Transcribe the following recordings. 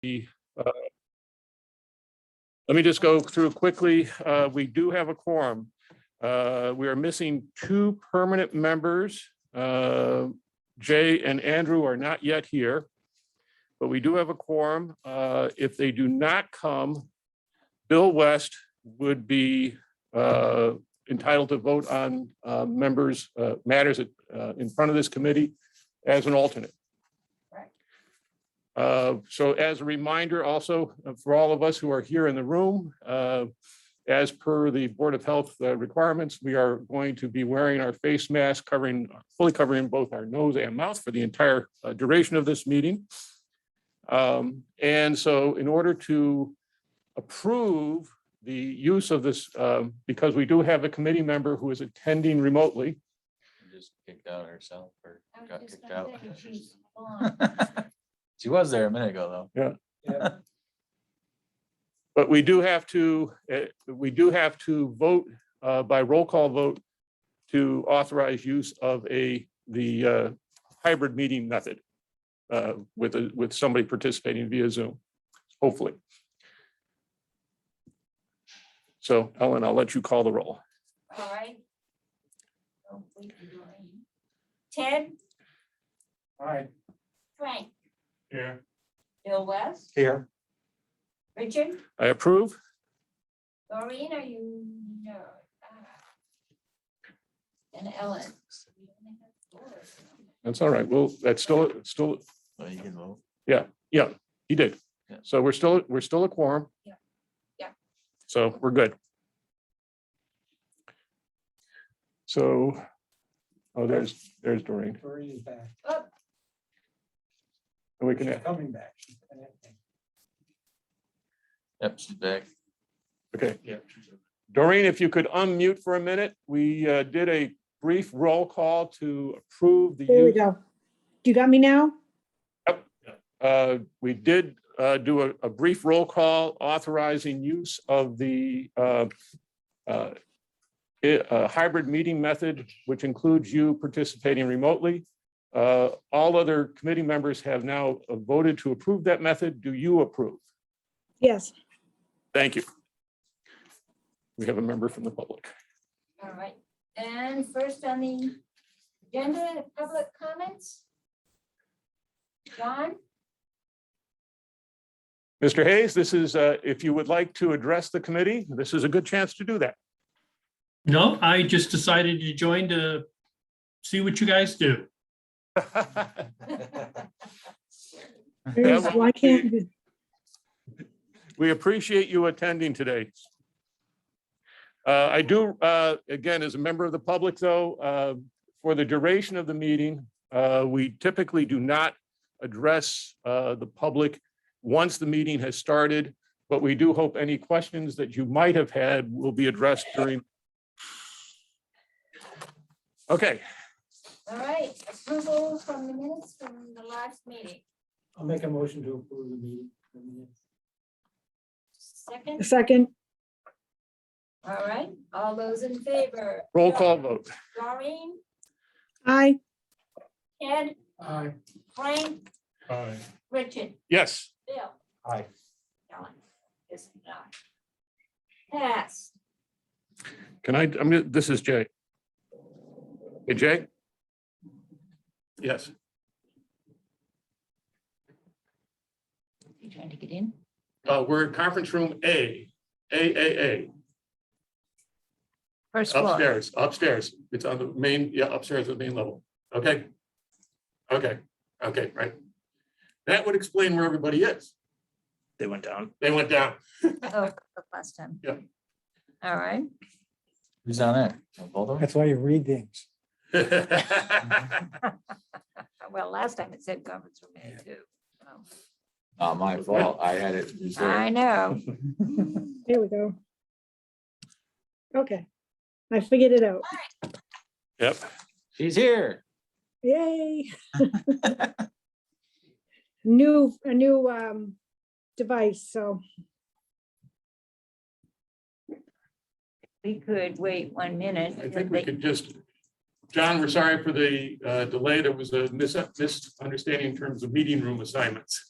let me just go through quickly. We do have a quorum. We are missing 2 permanent members. Jay and Andrew are not yet here, but we do have a quorum. If they do not come, Bill West would be entitled to vote on members' matters in front of this committee as an alternate. So as a reminder also for all of us who are here in the room, as per the Board of Health requirements, we are going to be wearing our face mask fully covering both our nose and mouth for the entire duration of this meeting. And so in order to approve the use of this, because we do have a committee member who is attending remotely. Just kicked out herself or got kicked out. She She was there a minute ago though. Yeah. But we do have to vote by roll call vote to authorize use of the hybrid meeting method with somebody participating via Zoom, hopefully. So Ellen, I'll let you call the roll. All right. Ted, Aye. Frank, Here. Bill West, Here. Richard, I approve. Doreen, are you? No. And Ellen. That's all right. Well, that's still, Well, you can vote. yeah, he did. Yeah. So we're still a quorum. Yeah. Yeah. So we're good. So, oh, there's Doreen. Doreen is back. Oh, And we can, She's coming back. She's connecting. Yep, she's back. okay. Yeah. Doreen, if you could unmute for a minute, we did a brief roll call to approve the There we use. go. Do you got me now? We did do a brief roll call authorizing use of the hybrid meeting method, which includes you participating remotely. All other committee members have now voted to approve that method. Do you approve? Yes. Thank you. We have a member from the public. all right. And first on the agenda, public comments. John, Mr. Hayes, this is, if you would like to address the committee, this is a good chance to do that. No, I just decided to join to see what you guys do. There's- well, Why can't we? We appreciate you attending today. I do, again, as a member of the public though, for the duration of the meeting, we typically do not address the public once the meeting has started, but we do hope any questions that you might have had will be addressed during. Okay, all right, approval from the minutes from the last meeting. I'll make a motion to approve the meeting. the minutes. Second, Second, all right, all those in favor. roll call vote. Doreen, aye. Ted, Aye. Frank, Aye. Richard, Yes, Bill, Aye. Ellen, is not. Pass. can this is Jay. Hey, Jay? Yes. You trying to get in? We're in conference room A. First floor. Upstairs. It's on the main, yeah, upstairs at the main level. Okay. Okay, right. That would explain where everybody is. They went down. They went down. Oh, the last time. Yeah. All right. Who's on there? Both of them? That's why you read things. Well, last time it said conference room A too. so. Not my fault. I had it. I know. There we go. Okay. I figured it out. Yep. She's here. Yay. A new device, so. We could wait 1 minute. I think we could just, John, we're sorry for the delay. There was a misunderstanding in terms of meeting room assignments.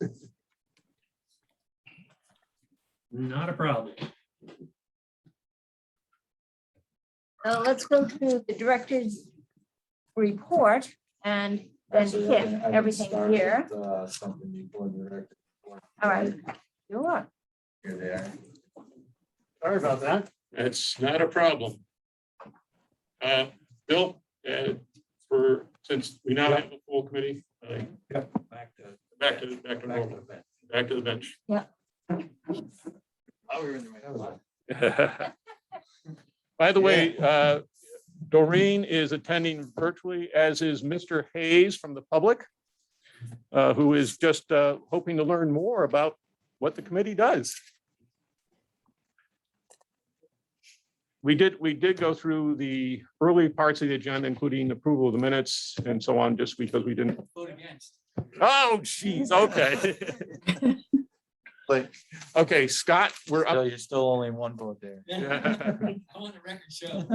Not a problem. Let's go through the director's report and then Actually, hit I can everything start here. with, something before the director. All right. Sure. Here they are. Sorry about that. It's not a problem. Bill, since we now have a full committee, Yep, back to. back to normal, back to the bench. Oh, we were in the right. By the way, Doreen is attending virtually, as is Mr. Hayes from the public, who is just hoping to learn more about what the committee does. We did go through the early parts of the agenda, including approval of the minutes and so on, just because we didn't. Vote against. Oh, geez, okay. But Okay, Scott, we're up. you're still only one vote there. Yeah. I want the record show.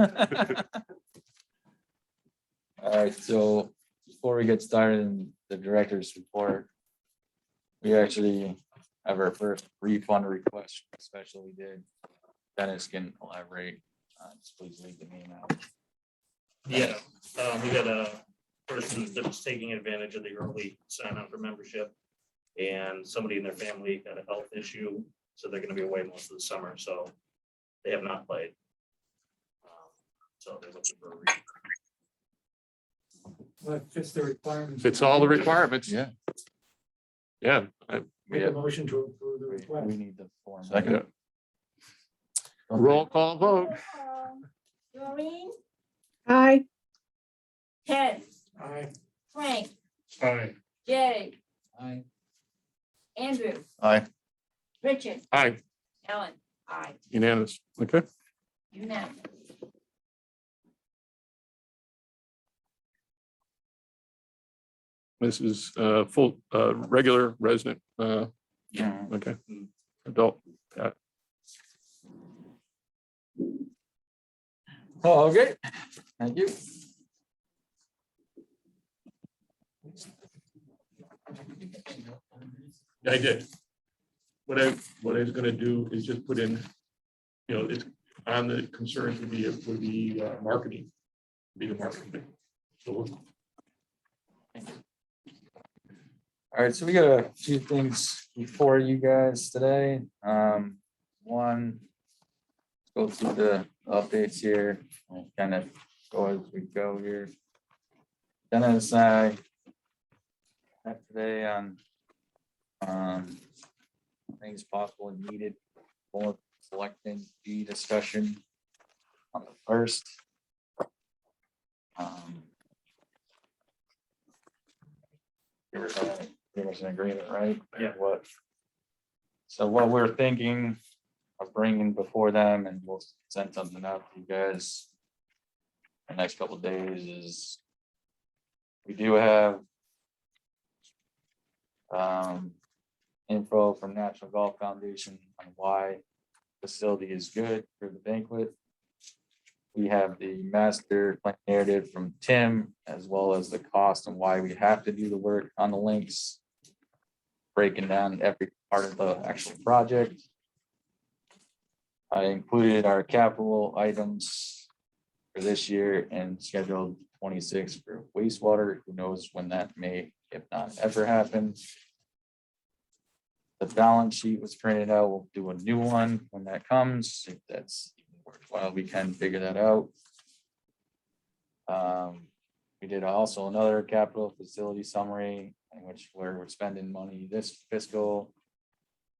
All right, so before we get started in the director's report, we actually have our first refund request special we did. Dennis can elaborate. Just please leave the name out. Yeah, we got a person that's taking advantage of the early sign up for membership. And somebody in their family got a health issue, so they're gonna be away most of the summer, so they have not played. So they're looking for a refund. Well, it fits the requirements. Fits all the requirements. Yeah. Yeah. Make a motion to approve the request. We need the form. Second. Roll call vote. Doreen, Aye. Ted, Aye. Frank, Aye. Jay, Aye. Andrew, Aye. Richard, Aye, Ellen, aye, unanimous. Okay. unanimous. This is full, regular resident. Yeah. Okay. Adult. Pat. Oh, okay. Thank you. I did. What I was gonna do is just put in, it's on the concerns would be marketing. Be the marketing. So All right, so we got a few things before you guys today. One, let's go through the updates here. I'll kind of go as we go here. Dennis and I met today on things possible and needed for selecting the discussion on the first. Pretty much an agreement, right? Yeah. So what we're thinking of bringing before them, and we'll send something out to you guys the next couple of days, is we do have info from National Golf Foundation on why facility is good for the banquet. We have the master plan narrative from Tim, as well as the cost and why we have to do the work on the links, breaking down every part of the actual project. I included our capital items for this year and scheduled 26 for wastewater. Who knows when that may, if not ever, happen. The balance sheet was printed out. We'll do a new one when that comes. If that's worthwhile, we can figure that out. We did also another capital facility summary in which we're spending money this fiscal,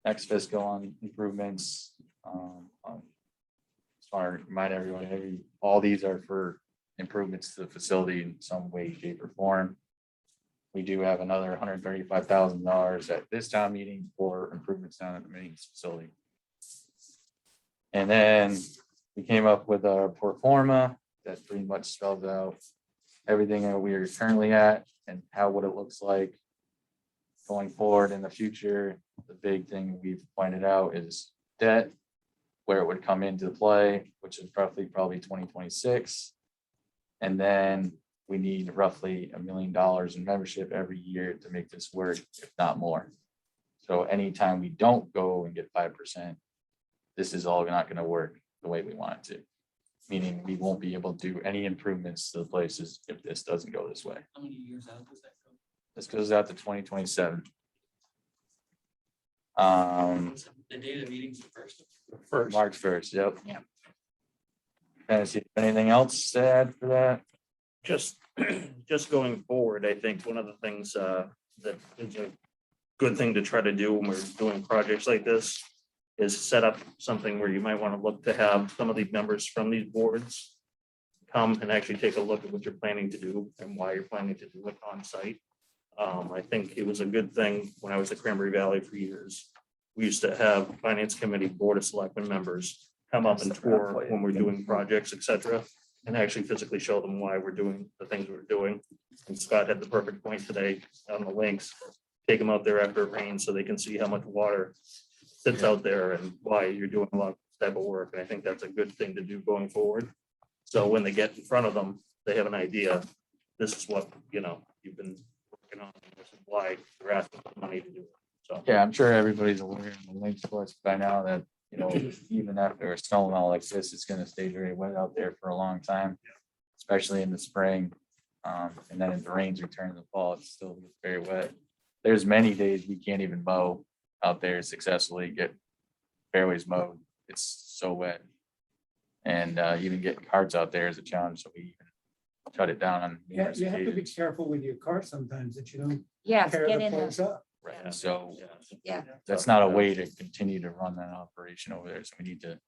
next fiscal on improvements. Just want to remind everyone, all these are for improvements to the facility in some way, shape, or form. We do have another $135,000 at this town meeting for improvements down at the maintenance facility. And then we came up with our pro forma that pretty much spells out everything that we are currently at and what it looks like going forward in the future. The big thing we've pointed out is debt, where it would come into play, which is roughly probably 2026. And then we need roughly $1 million in membership every year to make this work, if not more. So anytime we don't go and get 5%, this is all not gonna work the way we want it to. Meaning we won't be able to do any improvements to the places if this doesn't go this way. How many years out does that go? This goes out to 2027. The date of the meeting's the first. First, March 1st, yep. Yep. Fancy, anything else to add for that? Just, just going forward, I think one of the things that is a good thing to try to do when we're doing projects like this is set up something where you might want to look to have some of these members from these boards come and actually take a look at what you're planning to do and why you're planning to do it on site. I think it was a good thing when I was at Cranberry Valley for years. We used to have finance committee, board of selectmen members come up and tour when we're doing projects, et cetera, and actually physically show them why we're doing the things we're doing. And Scott had the perfect point today on the links. Take them out there after it rains so they can see how much water sits out there and why you're doing a lot of this type of work. And I think that's a good thing to do going forward. So when they get in front of them, they have an idea. This is what, you've been working on. This is why you're asking for money to do it. So. Yeah, I'm sure everybody's aware of the links course by now that, even after a snow and all like this, it's gonna stay very wet out there for a long time, especially in the spring. And then if the rains return in the fall, it's still very wet. There's many days we can't even mow out there successfully, get fairways mowed. It's so wet. And even getting carts out there is a challenge, so we even cut it down on. Yeah, numerous you have to be occasions. careful with your car sometimes that you don't Yes, tear get the in there. place up. Right, so Yeah. that's not a way to continue to run that operation over there, so we need to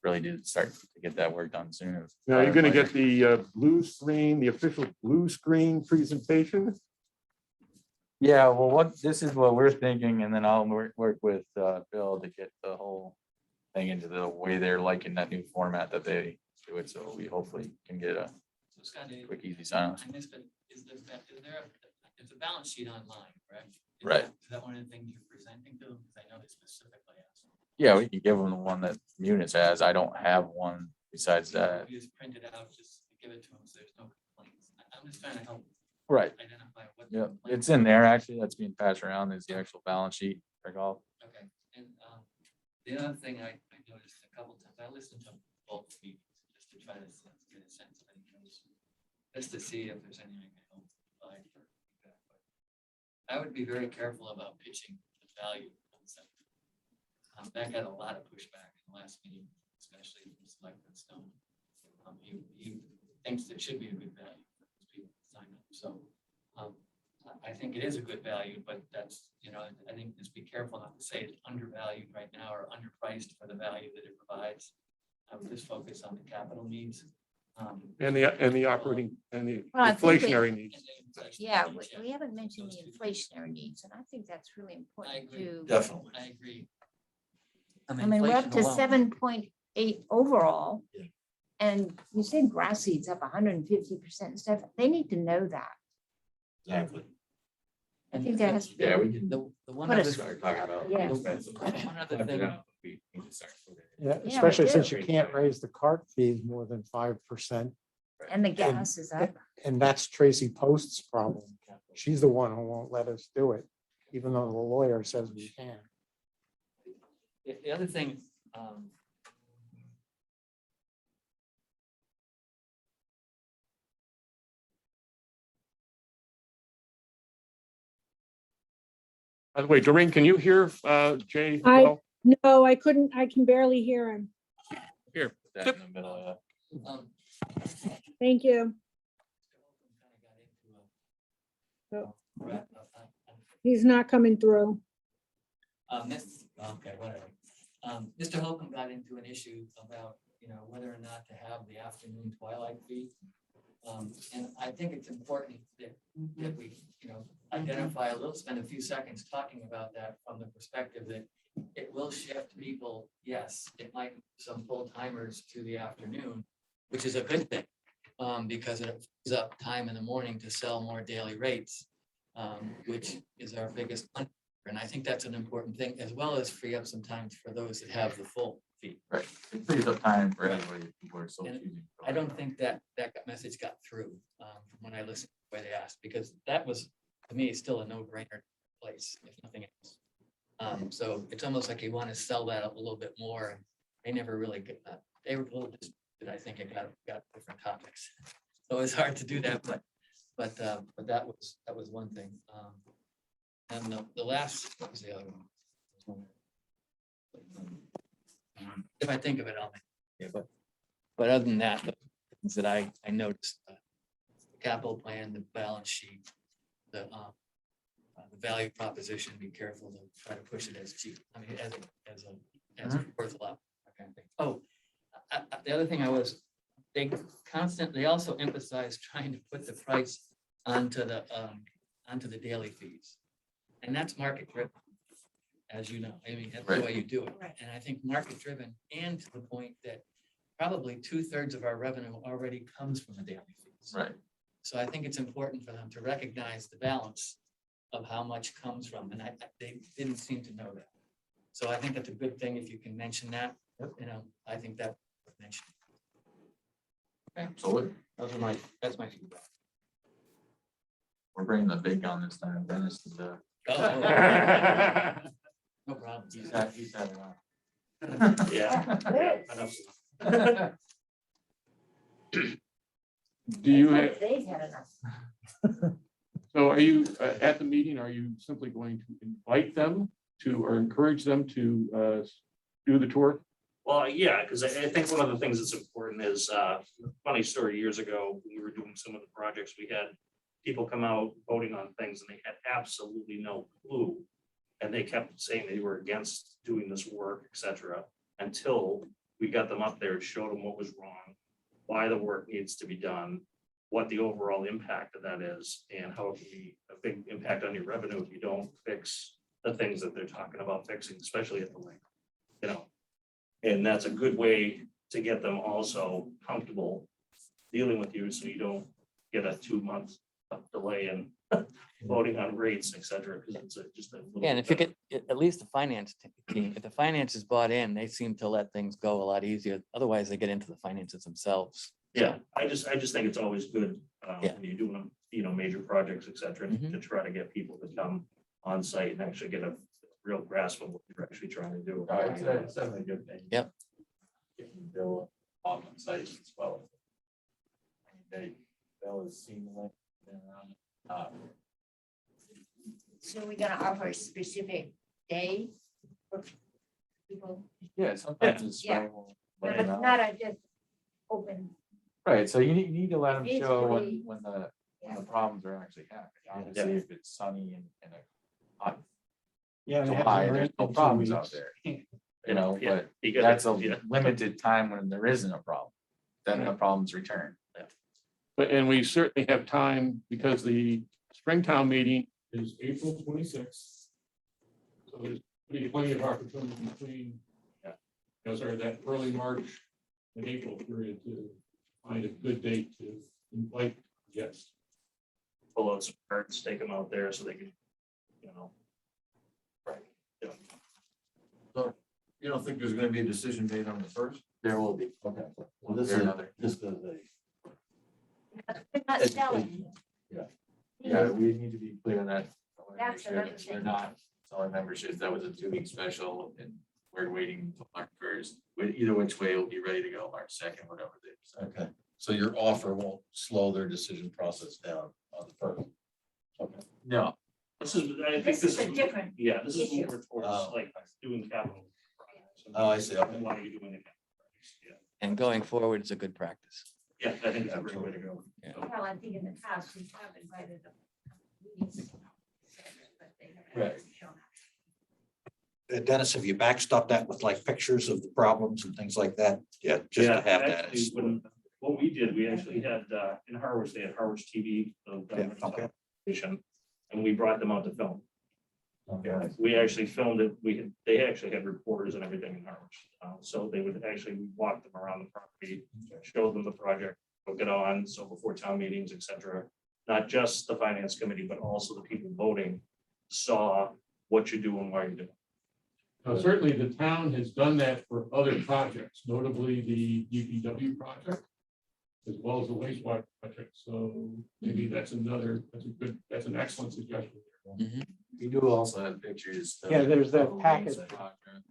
really do start to get that work done soon. now you're gonna get the blue screen, the official blue screen presentation. Yeah, well, this is what we're thinking, and then I'll work with Bill to get the whole thing into the way they're liking that new format that they do it, so we hopefully can get a So Scott, quick, easy sign. I missed it. It's a balance sheet online, correct? Right. Is that one of the things you're presenting to them? Because I know they specifically asked. Yeah, we can give them the one that Munis has. I don't have one besides that. You just print it out, just give it to them, so there's no complaints. I'm just trying to help Right. identify what. the Yeah, complaints it's in there actually. That's being passed around is the actual balance sheet for golf. Okay, and the other thing I noticed a couple times, I listened to both meetings just to try to get a sense of any notes, just to see if there's anything I can help provide for feedback. But I would be very careful about pitching the value concept. That got a lot of pushback in the last meeting, especially from Selectman Stone. He thinks it should be a good value for those people to sign up. So I think it is a good value, but that's, I think just be careful not to say it's undervalued right now or underpriced for the value that it provides. I would just focus on the capital needs. And the operating and the Well, I think we- inflationary needs. Yeah, we haven't mentioned the inflationary needs, and I think that's really important to. Definitely. I agree. I mean, we're up to 7.8 overall. Yeah. And you said grass seed's up 150% and stuff. They need to know that. Exactly. I think that has to be. Yeah, we can. The one Put other, a- Start talking about. Yeah. one other thing, We need to start with it. Yeah, we especially do. since you can't raise the cart fees more than 5%. And the gas is up. And that's Tracy Post's problem. She's the one who won't let us do it, even though the lawyer says we can. the other thing, By the way, Doreen, can you hear Jay? I- well? No, I couldn't, I can barely hear him. Here, Put that in the middle, Thank you. Oh. He's not coming through. Okay, whatever. Mr. Holcomb got into an issue about, whether or not to have the afternoon twilight fee. And I think it's important that we, identify spend a few seconds talking about that from the perspective that it will shift people. Yes, it might move some full timers to the afternoon, which is a good thing. Because it frees up time in the morning to sell more daily rates, which is our biggest. And I think that's an important thing, as well as free up some time for those that have the full fee. right? It frees up time for anybody if people are so And choosing. I don't think that message got through from when I listened to the way they asked, because that was, to me, still a no-brainer place, if nothing else. So it's almost like you want to sell that up a little bit more. And they never really get that. They were a little disappointed. I think it got different topics. So it's hard to do that, but that was one thing. And the last, what was the other one? If I think of it, I'll make it. But other than that, the things that I noticed, the capital plan, the balance sheet, the value proposition, be careful to try to push it as cheap. I mean, as worth a lot. that kind of thing. Oh, the other thing they also emphasize trying to put the price onto the daily fees. And that's market driven, as you know. I mean, that's the way you do it. Right. And I think market driven, and to the point that probably 2/3 of our revenue already comes from the daily fees. Right. So I think it's important for them to recognize the balance of how much comes from, and they didn't seem to know that. So I think that's a good thing if you can mention that. You know, I think that mention. Okay, So that's my feedback. we're bringing the big gun this time. Dennis is No problem. he's had enough. Yeah. Do you have, They've had enough. so are you, at the meeting, are you simply going to invite them to, or encourage them to do the tour? Well, yeah, because I think one of the things that's important is, funny story, years ago, we were doing some of the projects, we had people come out voting on things and they had absolutely no clue. And they kept saying they were against doing this work, et cetera, until we got them up there and showed them what was wrong, why the work needs to be done, what the overall impact of that is, and how it can be a big impact on your revenue if you don't fix the things that they're talking about fixing, especially at the lake, you know. And that's a good way to get them also comfortable dealing with you, so you don't get a 2-month delay in voting on rates, et cetera, because it's just a little. Yeah, and if you get at least the finance team, if the finance is bought in, they seem to let things go a lot easier. Otherwise, they get into the finances themselves. Yeah, I just think it's always good, Yeah. when you're doing, major projects, et cetera, Mhm. to try to get people to come on site and actually get a real grasp of what you're actually trying to do. It's definitely a good thing. Yep. Getting Bill on site as well. Bill has seen the link, been around. So we're gonna offer a specific day for people, Yeah, sometimes it's. Yeah. spring, but it's not a just open, Right, so you need to let them Needs show to when, be- when the yeah. problems are actually happening. Obviously, if it's sunny and a hot Yeah. we haven't July, rained there's no in 2 problems out weeks. there. You know, Yeah, but you gotta- that's a yeah. limited time when there isn't a problem. Then the problems return. But, and we certainly have time because the Springtown meeting is April 26th. So there's plenty of opportunity between, that early March and April period to find a good date to invite guests. Pull out some cards, take them out there so they can, Right. Yeah. So you don't think there's gonna be a decision made on the first? There will be. Okay. Well, One this way or is, another. this is a. they're not selling. Yeah, we need to be clear on that. That's another thing. We're not selling memberships. That was a 2-week special and we're waiting until March 1st. Either which way, we'll be ready to go March 2nd, whatever they decide. Okay, so your offer won't slow their decision process down on the first. Okay. No, I think This is a different, Yeah, this is issue. more towards Oh. like doing capital. Oh, I see. Okay. Why are you doing it? Yeah, And going forward, it's a good practice. yeah, I think it's a great way to go. well, I think in the past, we have invited them. meetings, but they haven't Right. shown up. Dennis, have you backstopped that with like pictures of the problems and things like that? Yeah, just to have that. Actually, what we did, we actually had, in Harwich, they had Harwich TV. Okay. Station, and we brought them out to film. okay. We actually filmed it. They actually had reporters and everything in Harwich. So they would actually walk them around the property, show them the project, look it on, so before town meetings, et cetera. Not just the finance committee, but also the people voting saw what you're doing, why you're doing. Now, certainly the town has done that for other projects, notably the DPW project, as well as the wastewater project. So maybe that's an excellent suggestion. We do also have pictures. Yeah, there's that of packet that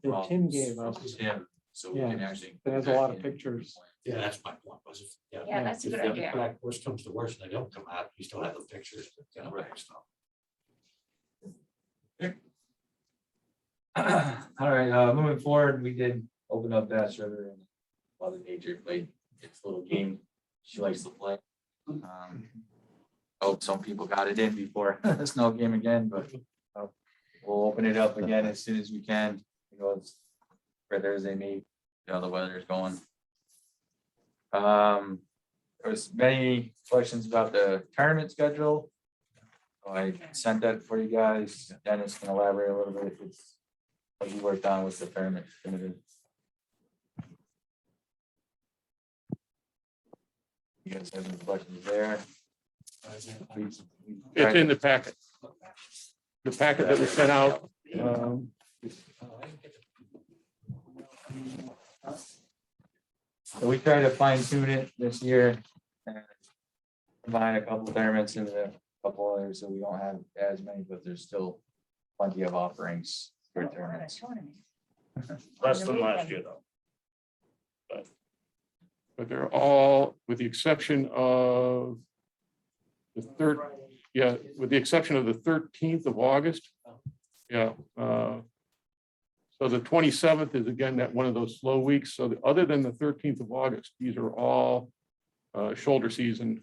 that Tim gave us. Him, so we Yeah, can actually. it has a lot of pictures. Yeah, that's my point, was if, Yeah, that's a good if idea. black worst comes to worst, and they don't come out, you still have the pictures, you know, stuff. All right, moving forward, we did open up Bass River and Mother Nature played its little game she likes to play. Oh, some people got it in before the snow game again, but we'll open it up again as soon as we can. Because for Thursday meet, the weather's going. There was many questions about the tournament schedule. So I sent that for you guys. Dennis can elaborate a little bit. It's what we worked on with the tournament. You guys have any questions there? Please. It's in the packet. The packet that was sent out. So we try to fine tune it this year. And combine a couple tournaments and a couple others, so we don't have as many, but there's still plenty of offerings for tournaments. Less than last year, though. But they're all, with the exception of the third, yeah, with the exception of the 13th of August. Yeah. So the 27th is again that one of those slow weeks. So other than the 13th of August, these are all shoulder season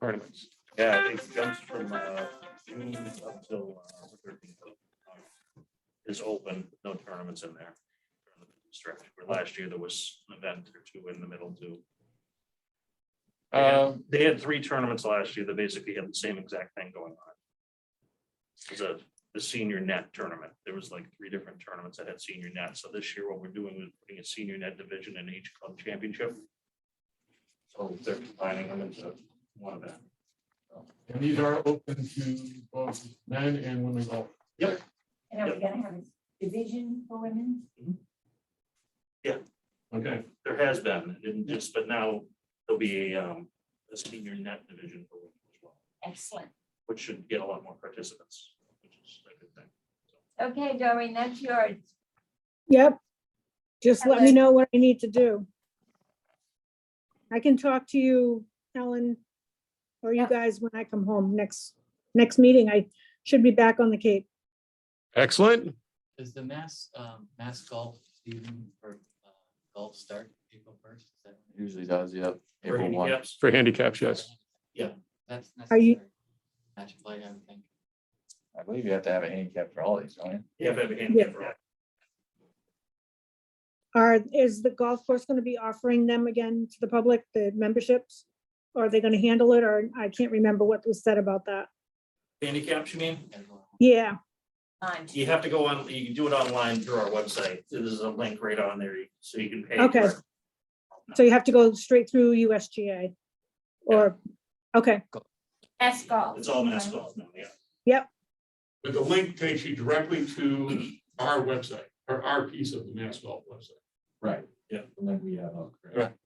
tournaments. Yeah, I think it comes from June up till the 13th is open, no tournaments in there. Stretch. Where last year there was an event or two in the middle too. They had 3 tournaments last year that basically had the same exact thing going on. It was the senior net tournament. There was like 3 different tournaments that had senior net. So this year what we're doing is putting a senior net division in each club championship. So they're combining them into one event. And these are open to both men and women golf. Yep. And are we gonna have a division for women? Okay. There has been, it didn't just, but now there'll be a senior net division for women as well, Excellent. which should get a lot more participants, which is a good thing. Okay, Doreen, that's yours. Yep. Just let me Ellen. know what I need to do. I can talk to you, Ellen, or you Yeah. guys when I come home next meeting. I should be back on the Cape. Excellent. Does the mass golf season for golf start April 1st? Usually does, yep. For April 1. handicaps, For handicaps, yes. That's Are you- necessary. Match play, I would think. I believe you have to have a handicap for all these, don't you? you have to have a handicap for all. Is the golf course going to be offering them again to the public, the memberships? Or are they going to handle it? Or I can't remember what was said about that. Handicaps, you mean? Yeah, You have to go on, you can do it online through our website. There's a link right on there, so you can pay. for Okay. it. so you have to go straight through USGA. Or, okay, Ask golf. It's all mass golf now, yeah. yep, But the link takes you directly to our website, or our piece of the Mass Golf website. Right. Yeah. And then we have.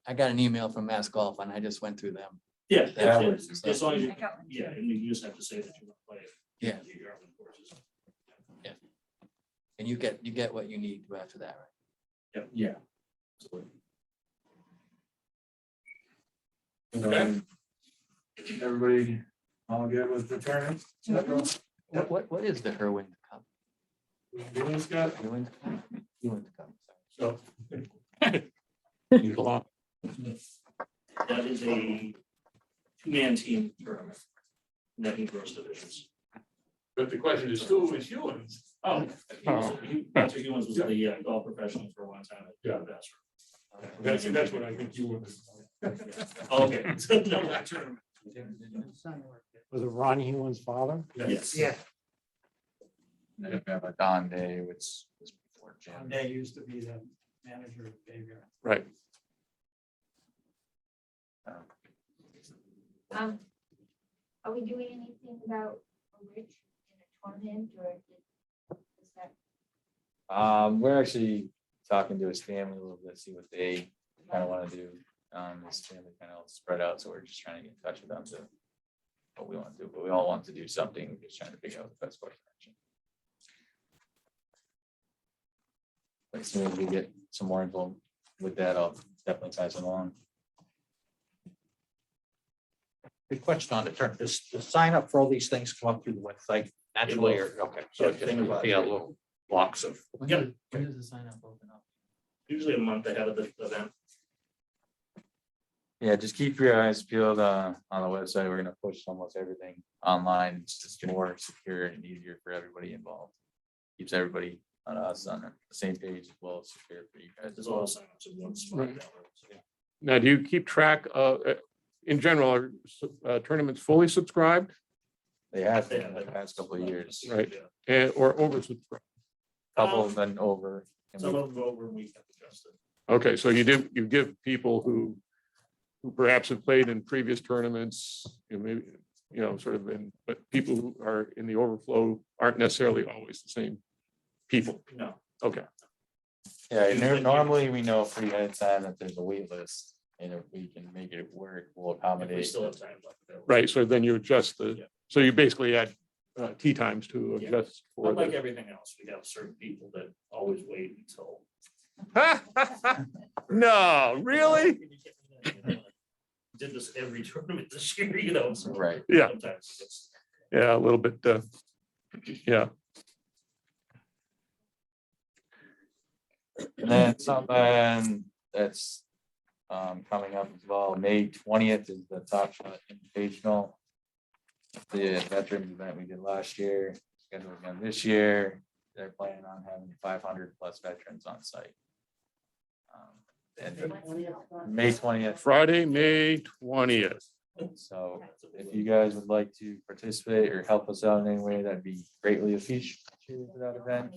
I got an email from Mass Golf and I just went through them. Yeah, That that's works. it. As long as you, I got one. yeah, and you just have to say that you want to play. Yeah. Your own courses. And you get what you need after that, right? Yeah. Okay. Everybody all good with the tournament? What is the Herwind Cup? Everyone's got, Herwind Cup. so. That is a 2-man team tournament. Net and gross divisions. But the question is, who is Hewens? Oh. That's what was the golf professional for a long time. Yeah. That's what I think you would. Okay. No, that tournament. Was it Ron Hewens' father? Yes. Yeah, Then you have a Don Day, which was before John Jim. Day used to be the manager of Bayview. Right. Are we doing anything about a Rich in a tournament or is that? We're actually talking to his family a little bit, see what they kind of want to do. His family kind of spread out, so we're just trying to get in touch with them to what we want to do, but we all want to do something. We're just trying to figure out the best course of action. As soon as we get some more info with that, I'll definitely pass it along. Good question on the term. Does the sign up for all these things come up through the website naturally or, okay, so it's just be a little blocks of. Yep. When does the sign up open up? Usually a month ahead of the event. Yeah, just keep your eyes peeled on the website. We're gonna push almost everything online. It's just more secure and easier for everybody involved. Keeps everybody on us on the same page as well as secure for you guys as There's all well. the signups in one spot. Right. that way, so, yeah. Now, do you keep track of, in general, are tournaments fully subscribed They have been in the past couple of years. Right. Yeah. or oversubscribed? Couple of them over. and Some we- of them go over, we have adjusted. Okay, so you give people who perhaps have played in previous tournaments, maybe, sort of but people who are in the overflow aren't necessarily always the same people. No. Okay, Yeah, normally we know pretty ahead of time that there's a wait list, and if we can make it work, we'll If we accommodate. still have time left. available. right, so then you adjust Yeah. so you basically add tee times to Yeah. adjust for Unlike the. everything else, we have certain people that always wait until. No, really? Did this every tournament this year, so. Right. Yeah. Sometimes it's. Yeah, a little bit, yeah. And then something that's coming up as well, May 20th is the Top Shot Invitational. The veterans event we did last year, scheduled again this year. They're planning on having 500 plus veterans on site. And May 20th. Friday, May 20th. So if you guys would like to participate or help us out in any way, that'd be greatly appreciated for that event.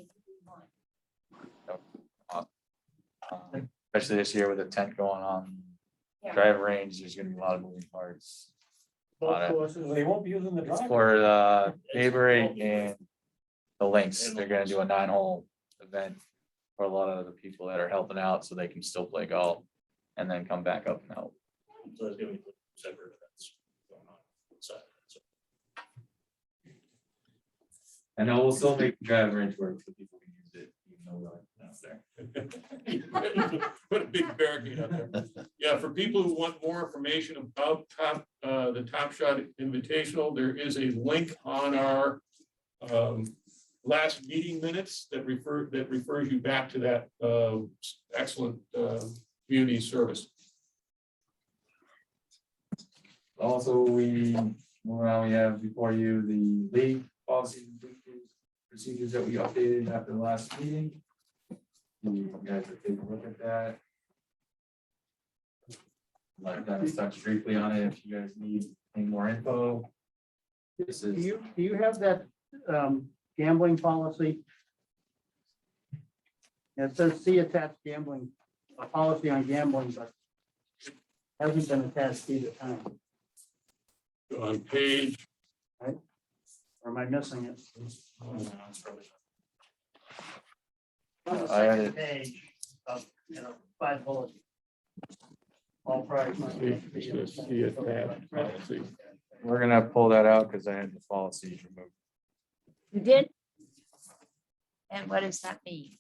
Especially this year with the tent going on, Yeah. drive range, there's gonna be a lot of moving parts. Both courses, they won't be using the It's drive. for Mayberry and the Lynx. They're gonna do a 9-hole event for a lot of the people that are helping out, so they can still play golf and then come back up and help. So there's gonna be separate events going on. inside, so. And then we'll still make the drive range work so people can use it, even though we're not there. Put a big barricade out there. Yeah, for people who want more information about the Top Shot Invitational, there is a link on our last meeting minutes that refers you back to that excellent community service. Also, we have before you the league policies and procedures that we updated after the last meeting. You guys are taking a look at that. Like that, touch briefly on it if you guys need any more info. This Do is, you have that gambling policy? It says see attached gambling, a policy on gambling, but hasn't been attached either time. On page, Or am I missing it? No, it's probably On the I had second it. page of, 5 bullets. All prior. see attached policy. we're gonna pull that out because I had the policies removed. You did? And what does that mean?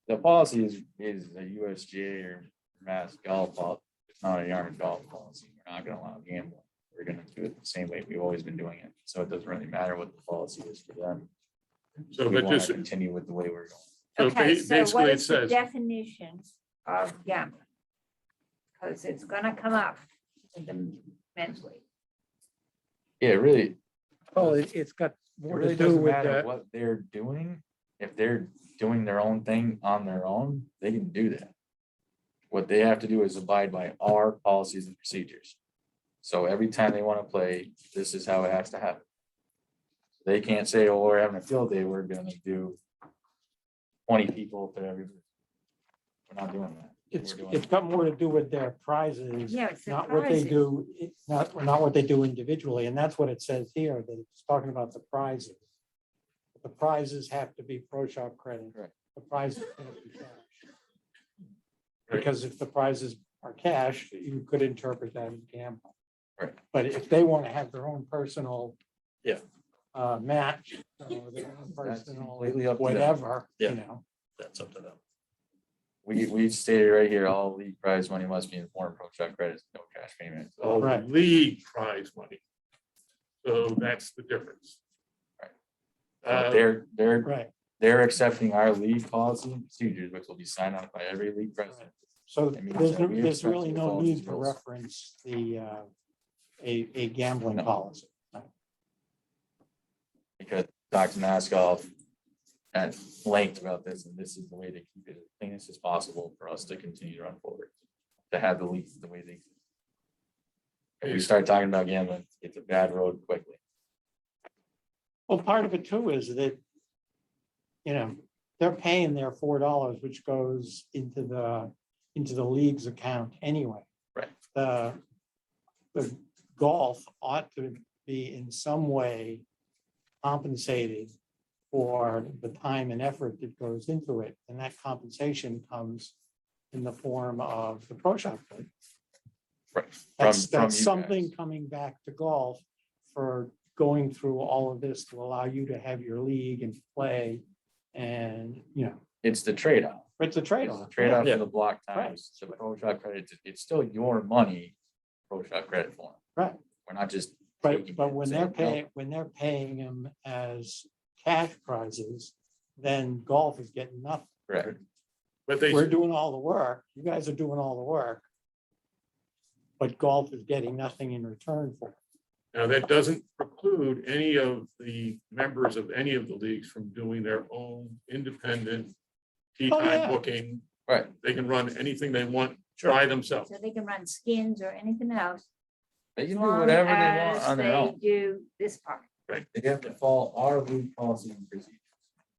The policy is a USGA or Mass Golf policy. It's not a yarn golf policy. We're not gonna allow gambling. We're gonna do it the same way we've always been doing it. So it doesn't really matter what the policy is for them. So, We but want just, to continue with the way we're going. so Okay, so basically what it is the says, definition of gambling? Because it's gonna come up in the mentally. Yeah, really, Well, it's got it more really to do doesn't with matter that. what they're doing. If they're doing their own thing on their own, they can do that. What they have to do is abide by our policies and procedures. So every time they want to play, this is how it has to happen. They can't say, oh, we're having a field day, we're gonna do 20 people to every. We're not doing that. It's We're doing- it's got more to do with their prizes, Yeah, it's the not what they prizes. do, not what they do individually, and that's what it says here, that it's talking about the prizes. The prizes have to be pro shop credit. Correct. The prizes can't be cash. Because if the prizes are cash, you could interpret that as gambling. Right. But if they want to have their own personal. Yeah. Match, or their own That's personal, completely up to them. whatever, Yeah. you know. That's up to them. We stated right here, all league prize money must be in form of pro shop credits, no cash payment. All Right. league prize money. So that's the difference. Right. Uh, Right. They're accepting our league policy and procedures, which will be signed off by every league president. So That means there's, that we there's expect really to no follow need these to rules. reference the, a gambling No. policy. Because Dr. Maskoff at length about this, and this is the way to keep it as clean as possible for us to continue to run forward. To have the leagues the way they. If we start talking about gambling, it's a bad road quickly. Well, part of it too is that, you know, they're paying their $4, which goes into the league's account anyway. Right. The golf ought to be in some way compensated for the time and effort that goes into it, and that compensation comes in the form of the pro shop fee. Right. That's From you something guys. coming back to golf for going through all of this to allow you to have your league and play, and, you know, It's the trade-off. it's a It's trade-off. the trade-off Yeah. for the block times, the pro shop credit, it's still your money, pro shop credit for them. Right. We're not just. But, taking but it when and they're saying, "No." paying them as cash prizes, then golf is getting nothing. Correct. But they, We're doing all the work. You guys are doing all the work. But golf is getting nothing in return for it. now that doesn't preclude any of the members of any of the leagues from doing their own independent tee Oh, time yeah. booking. Right. They can run anything they want by themselves. So they can run skins or anything else. They as can do long whatever they want as on their they own. Do this part. They have to follow our league policy and procedures.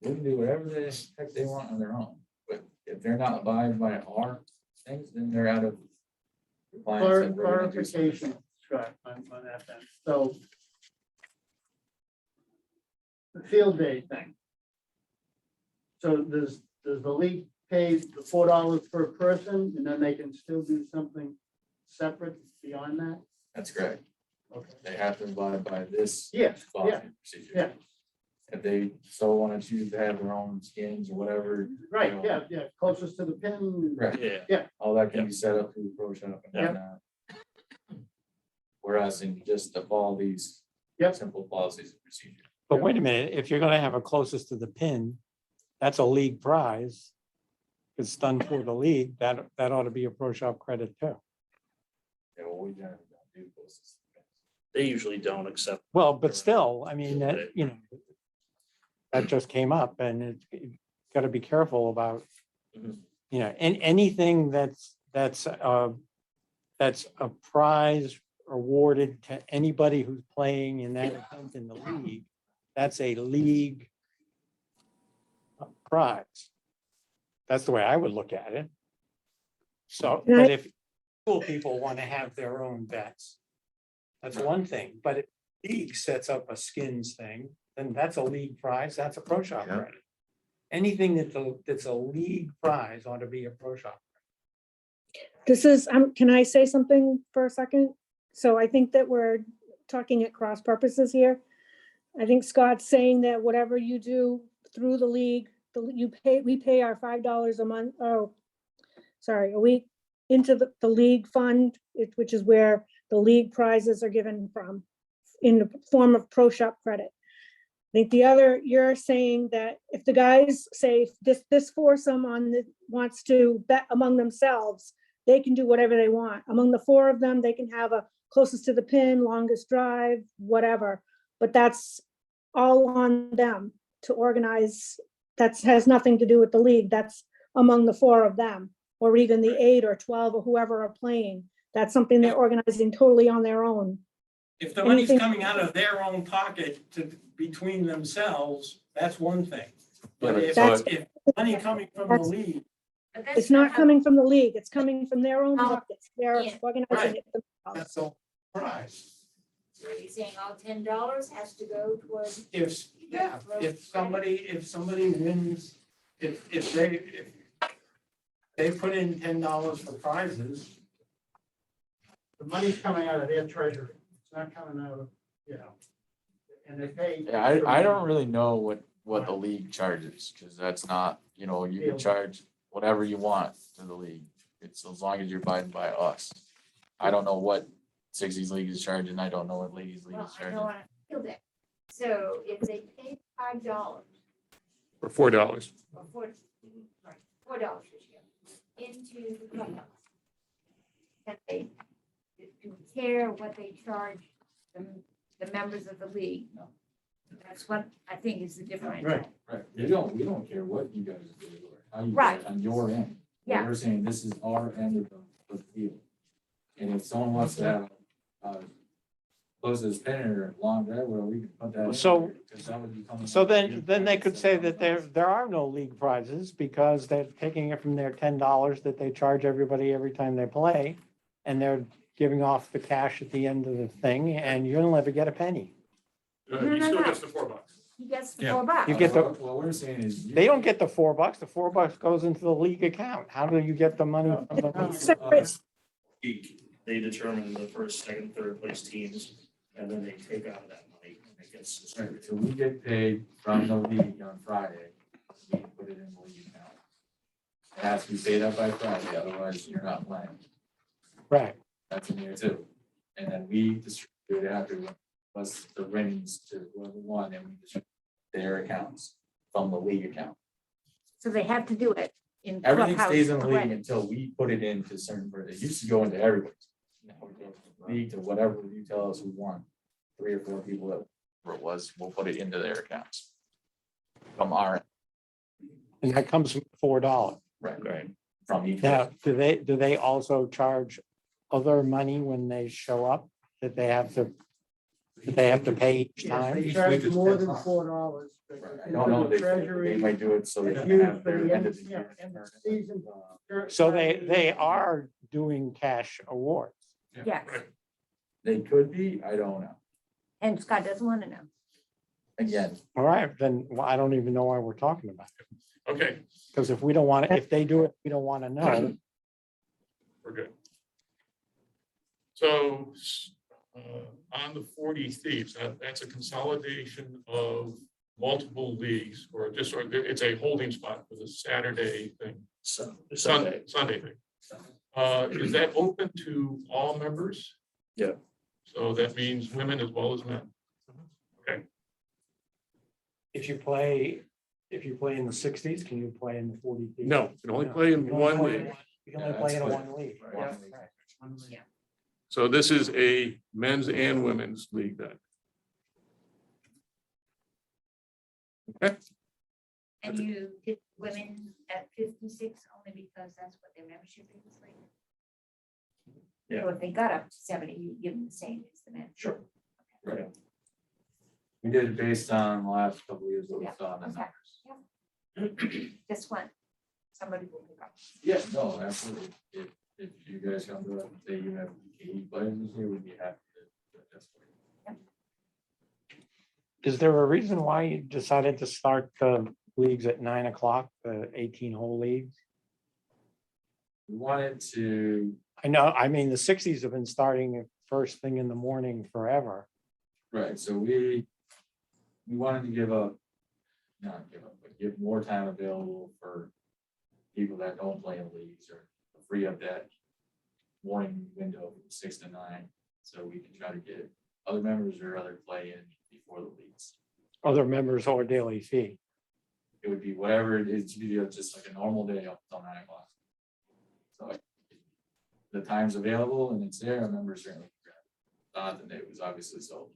They can do whatever the heck they want on their own, but if they're not abiding by our things, then they're out of. compliance and we're gonna do something. Clarification, Scott, on that then. So the field day thing. So does the league pay the $4 per person, and then they can still do something separate beyond that? That's correct. Okay. They have to abide by this Yes, policy yeah, and procedure. yeah, If they so want to choose to have their own skins or whatever. right, yeah, closest to the pin. Right. Yeah. All that can be set up through the pro shop and Yeah. whatnot. We're asking just to follow these Yep. simple policies and procedures. But wait a minute, if you're gonna have a closest to the pin, that's a league prize. It's done for the league, that ought to be a pro shop credit too. Yeah, well, we generally don't do those. They usually don't accept. Well, but still, I mean, that, you know, that just came up, and it's gotta be careful about, Mhm. you know, and anything that's a prize awarded to anybody who's playing in that event in the league, that's a league prize. That's the way I would look at it. So, Can I- but if school people want to have their own bets, that's one thing, but if league sets up a skins thing, then that's a league prize, that's a pro shop Yeah. credit. Anything that's a league prize ought to be a pro shop. This is, can I say something for a second? So I think that we're talking at cross purposes here. I think Scott's saying that whatever you do through the league, we pay our $5 a month, a week into the league fund, which is where the league prizes are given from, in the form of pro shop credit. I think you're saying that if the guys say this foursome wants to bet among themselves, they can do whatever they want. Among the four of them, they can have a closest to the pin, longest drive, whatever. But that's all on them to organize. That has nothing to do with the league. That's among the four of them, or even the 8 or 12 or whoever are playing. That's something they're organizing totally on their own. If the money's Anything- coming out of their own pocket between themselves, that's one thing. But Yeah, if, That's- if money coming from the league, But that's It's not how- coming from the league. It's coming from their own Oh, pockets. They're yeah. organizing Right. it themselves. that's a prize. So you're saying all $10 has to go towards, If somebody wins, if they put in $10 for prizes, the money's coming out of their treasury. It's not coming out of, you know, and they pay. Yeah, I don't really know what the league charges, because that's not, you know, you can charge whatever you want to the league. It's as long as you're abiding by us. I don't know what Sixties League is charging. I don't know what Ladies League Well, is I know charging. on a field day. So if they pay $5 For $4. or $4 this year into the clubhouse, and they do care what they charge the members of the league. No. That's what I think is the difference. Right. Right, we don't care what you guys do or how you do Right. it on your end. Yeah. We're saying this is our end of the deal. And if someone wants to have, close this pennant or long driveway, we can put that. in So- there, 'cause that would become- So then they could say that there are no league prizes because they're taking it from their $10 that they charge everybody every time they play. And they're giving off the cash at the end of the thing, and you'll never get a penny. He No, no, still no. gets the $4. He gets the Yeah. $4. You get the- What we're saying is. They don't get the $4. The $4 goes into the league account. How do you get the money from the league? Separate. They determine the first, second, third place teams, and then they take out that money and it gets Right, distributed. so we get paid from the league on Friday, we put it in the league account. It has to be paid up by Friday, otherwise you're not playing. Right. That's in here too. And then we distribute it after, plus the winnings to whoever won, and we distribute their accounts from the league account. So they have to do it in Everything clubhouse. stays in the league already. until we put it into certain, it used to go into everybody. Now it goes from the league to whatever you tell us we want, 3 or 4 people that, whatever it was, we'll put it into their accounts. From our, And that comes from $4. right, from each. Now, do they also charge other money when they show up that they have to pay each Yes, time? they charge more than $4. Right, I don't know, they Treasury. might do it so they It's can used have for their the end end, of the yeah, year. end of season. So they are doing cash awards. Yes, They could be, I don't know. and Scott doesn't want to know. Again, All right, then I don't even know why we're talking about it. Okay, Because if we don't want to, if they do it, we don't want to know. we're good. So on the 40 Thieves, that's a consolidation of multiple leagues, or just, or it's a holding spot for the Saturday thing, So, Sunday thing. Is that open to all members? Yeah. So that means women as well as men. If you play in the 60s, can you play in the 40? No, you can only play in one league. You can only play in one league. Right. Yeah. So this is a men's and women's league then. And you did women at 56 only because that's what their membership is like. Yeah. So if they got up to 70, you give them the same as the men. Sure. right. We did it based on the last couple of years, what we Yeah, saw in the okay. numbers. Just one, somebody will pick up. Yeah, no, absolutely. If you guys come to us and say you have 80 players this year, we'd be happy to. That's great. Is there a reason why you decided to start the leagues at 9 o'clock, the 18-hole leagues? We wanted to, I know, I mean, the 60s have been starting first thing in the morning forever. right, so we wanted to give up, not give up, but give more time available for people that don't play in leagues, or free up that morning window from 6 to 9, so we can try to get other members or other play in before the leagues. Other members or daily fee. It would be whatever it is, just like a normal day up until 9 o'clock. So the time's available and it's there, our members certainly can grab it. Then it was obviously sold.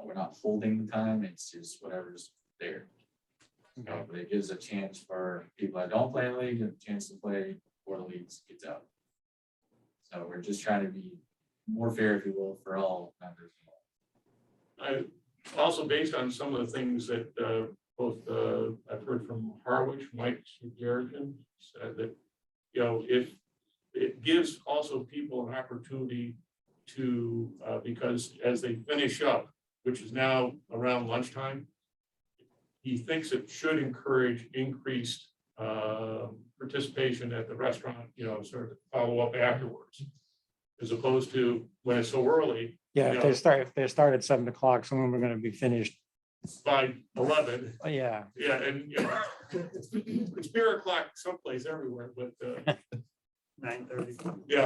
We're not holding the time, it's just whatever's there. But it gives a chance for people that don't play in the league, a chance to play before the league gets out. So we're just trying to be more fair, if you will, for all members. Also based on some of the things that both I've heard from Harwich, Mike Garrison said that, you know, if it gives also people an opportunity to, because as they finish up, which is now around lunchtime, he thinks it should encourage increased participation at the restaurant, you know, sort of follow up afterwards. as opposed to when it's so early, Yeah, Yeah. if they start at 7 o'clock, some of them are gonna be finished. by 11. Yeah, Yeah, and, you know, it's beer o'clock someplace everywhere, but, 9:30. yeah.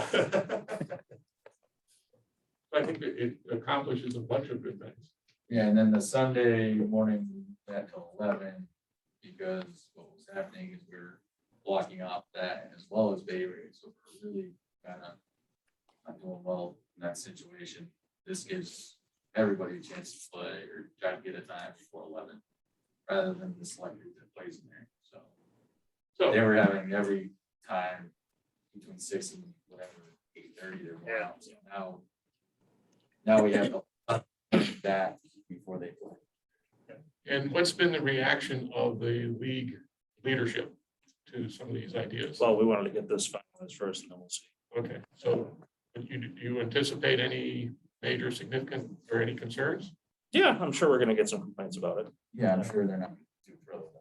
I think it accomplishes a bunch of good things. Yeah, and then the Sunday morning at 11, because what was happening is we're blocking off that as well as Bay Area, so we're really kind of not doing well in that situation. This gives everybody a chance to play or try to get a time before 11, rather than the selector that plays in there, so. So, They were having every time between 6 and whatever, 8:30 they're going out, so now we have that before they play. and what's been the reaction of the league leadership to some of these ideas? Well, we wanted to get this finalized first and then we'll see. Okay, so do you anticipate any major significant or any concerns? Yeah, I'm sure we're gonna get some complaints about it. Yeah, I'm sure they're not too thrilled.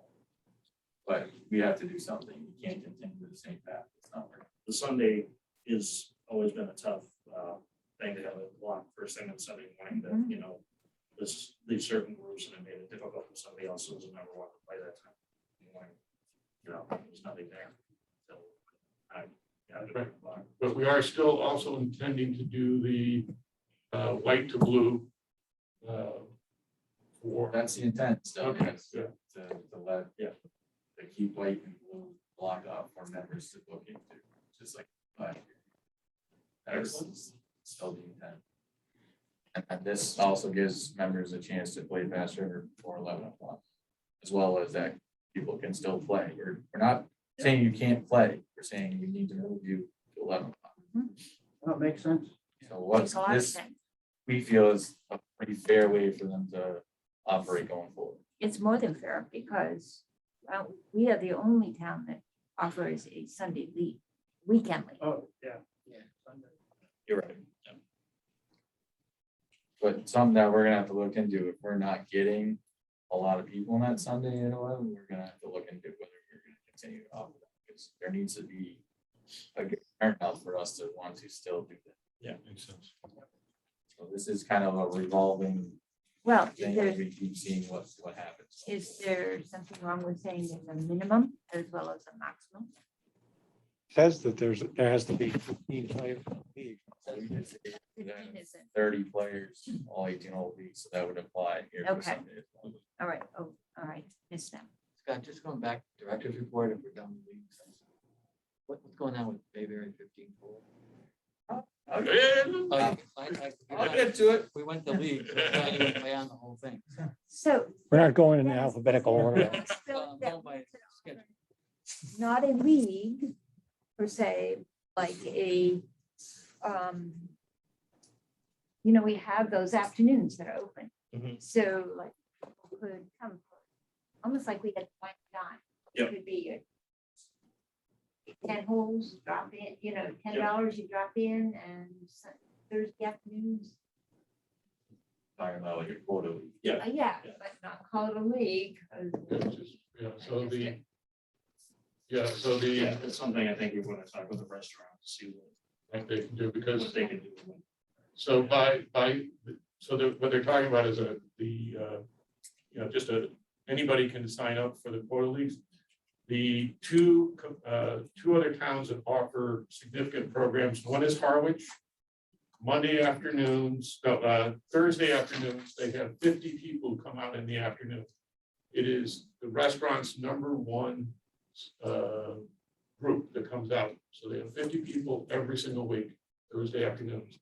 But we have to do something. We can't continue the same path. It's not working. The Sunday is always been a tough thing to have a block first thing on Sunday morning that, you know, these certain groups and it made it difficult for somebody else who doesn't ever want to play that time. in the morning. You know, there's nothing there. So But we are still also intending to do the white to blue for, That's the intent still, Okay, yes, yeah. to let, to keep white and blue block off for members to look into, just like last year. That's still the intent. And this also gives members a chance to play Bass River before 11 o'clock, as well as that people can still play. We're not saying you can't play, we're saying we need to move you to 11 o'clock. That makes sense. So what's Makes a lot of this, sense. we feel is a pretty fair way for them to operate going forward. It's more than fair because we are the only town that offers a Sunday league, weekend league. Oh, yeah. You're right. Yeah. But something that we're gonna have to look into, if we're not getting a lot of people on that Sunday at 11, we're gonna have to look into whether we're gonna continue to offer that. Because there needs to be a good turnout for us to want to still do that. yeah, makes sense. So this is kind of a revolving Well, thing, and we keep seeing what happens. is there something wrong with saying there's a minimum as well as a maximum? says that there has to be 15 players in the league. So we could say that 15 isn't. 30 players, all 18 hole leagues, so that would apply here for Okay. Sunday as well. All right, oh, all right, missed them. Scott, just going back to director's report, if we're done with leagues. What's going on with Bay Area 15 pool? Okay. I'll get to it. We went to league, we're not even play on the whole thing. So. We're not going in alphabetical order. So I'm going by schedule. not a league per se, like a, we have those afternoons that are open. Mhm. So like people could come, almost like we had one time. It Yep. could be 10 holes, drop in, $10 you drop in and Thursday afternoons. Talking about like a quota. Yeah. Yeah, but not call it a league. 'cause It's just- Yeah, so the, Yeah, it's something I think we want to talk with the restaurant to see what they can do, because what they can do. so what they're talking about is anybody can sign up for the quota leagues. The two other towns that offer significant programs, one is Harwich. Monday afternoons, Thursday afternoons, they have 50 people come out in the afternoon. It is the restaurant's #1 group that comes out. So they have 50 people every single week, Thursday afternoons.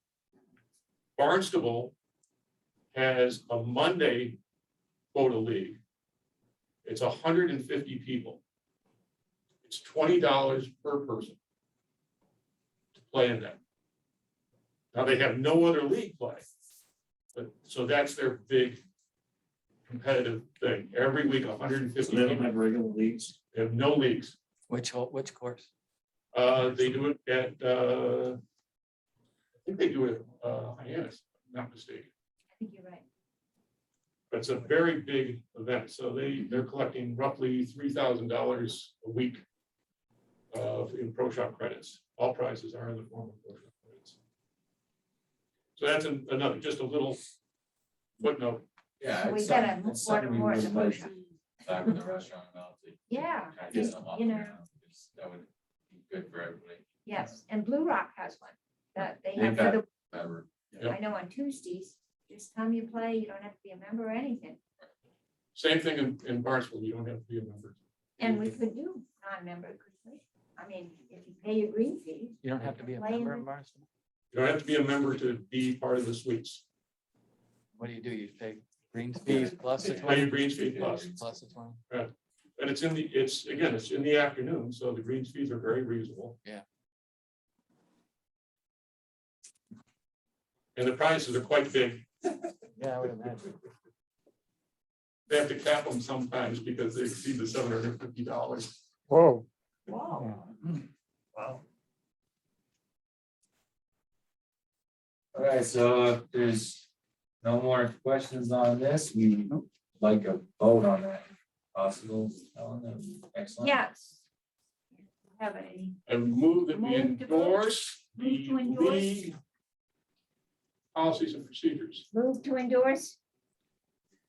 Barnstable has a Monday quota league. It's 150 people. It's $20 per person to play in that. Now, they have no other league play. But, so that's their big competitive thing. Every week, 150 So they don't people. have regular leagues. They have no leagues. Which course? They do it at, I think they do it at Hyannis, if I'm not mistaken. I think you're right. But it's a very big event. So they're collecting roughly $3,000 a week in pro shop credits. All prizes are in the form of pro shop credits. So that's another, just a little footnote. Yeah. We it's gotta something- it's order something we more would in the like motion. to talk with the restaurant about to Yeah, kind of get some off you the know. ground, because that would be good for everybody. yes, and Blue Rock has one that they They've have for got the, Ever. Yep. I know on Tuesdays, just come you play, you don't have to be a member or anything. Same thing in Barnstable, you don't have to be a member. And we could do non-member, couldn't we? I mean, if you pay your green fee. You don't have to be a Play in member the- of Barnstable? You don't have to be a member to be part of the suites. What do? You pay green fees plus the Pay your 20? greens fee plus. Plus the 20? And it's in the afternoon, so the greens fees are very reasonable. Yeah. And the prizes are quite big. Yeah, I would imagine. They have to cap them sometimes because they exceed the $750. Whoa. Wow. Wow. All right, so if there's no more questions on this, we like a vote on that. Possible, Ellen, excellent. Yes. Have any, I move that we Move to vote. endorse Move the to endorse. league policies and procedures move to endorse?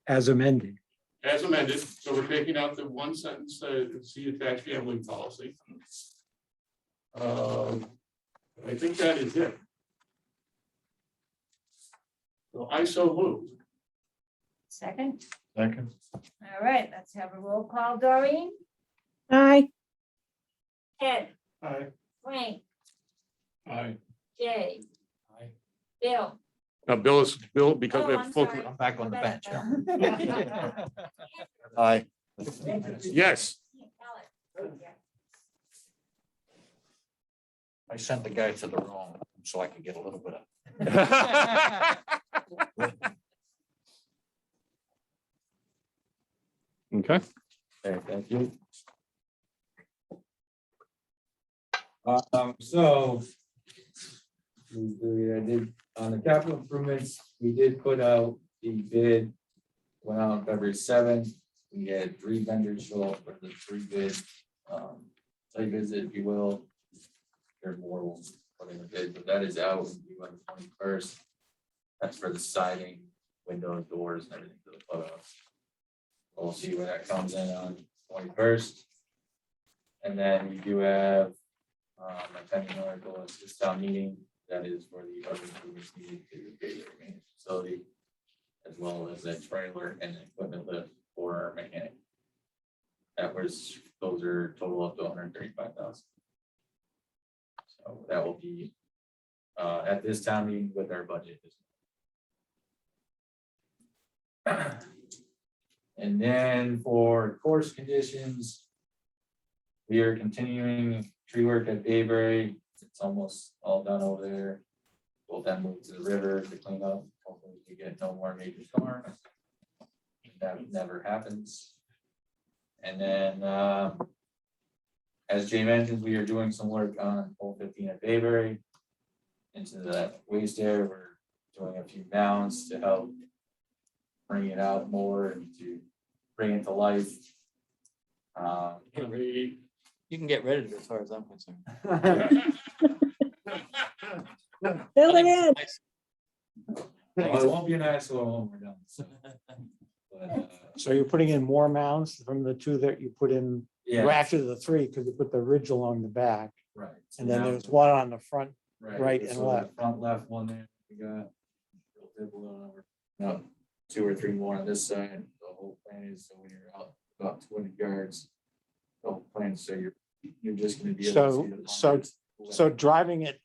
As amended. as amended. So we're taking out the one sentence, see attached gambling policy. I think that is it. So I so move. Second, Second. all right, let's have a roll call, Doreen, Aye. Ed, Aye. Frank, Aye. Jay, Aye. Bill. Now, Bill, because we Oh, have I'm full. sorry. I'm back on the bench. Aye. Yes. I sent the guy to the wrong, so I could get a little bit of. Okay. Okay, thank you. So. I did, on the capital improvements, we did put out the bid, went out on February 7th. We had 3 vendors show up for the 3 bid, site visit, if you will. There's more, we'll put in the bid, but that is out on the 21st. That's for the siding, windows, doors, and everything for the clubhouse. We'll see where that comes in on 21st. And then we do have a pending article at this town meeting that is for the other improvements needed to the remaining facility, as well as a trailer and an equipment lift for our mechanic. Those are total up to 135,000. So that will be at this town meeting with our budget. And then for course conditions, we are continuing tree work at Bayberry. It's almost all done over there. We'll then move to the river to clean up. Hopefully we get no more major storms. That never happens. And then, as Jay mentioned, we are doing some work on pole 15 at Bayberry. Into the waste area, we're doing a few mounds to help bring it out more and to bring it to life. You can get rid of it as far as I'm concerned. Fill it in. Well, it won't be an eyesore when we're done. So. But, So you're putting in more mounds from the 2 that you put in, yeah, well, actually the 3, because you put the ridge along the back. right. So And then now- there's one on the front. right and so the left. Front left one there, we got. No, 2 or 3 more on this side. The whole plan is, so when you're out about 20 yards. The whole plan, so you're just gonna be able to see the So driving it,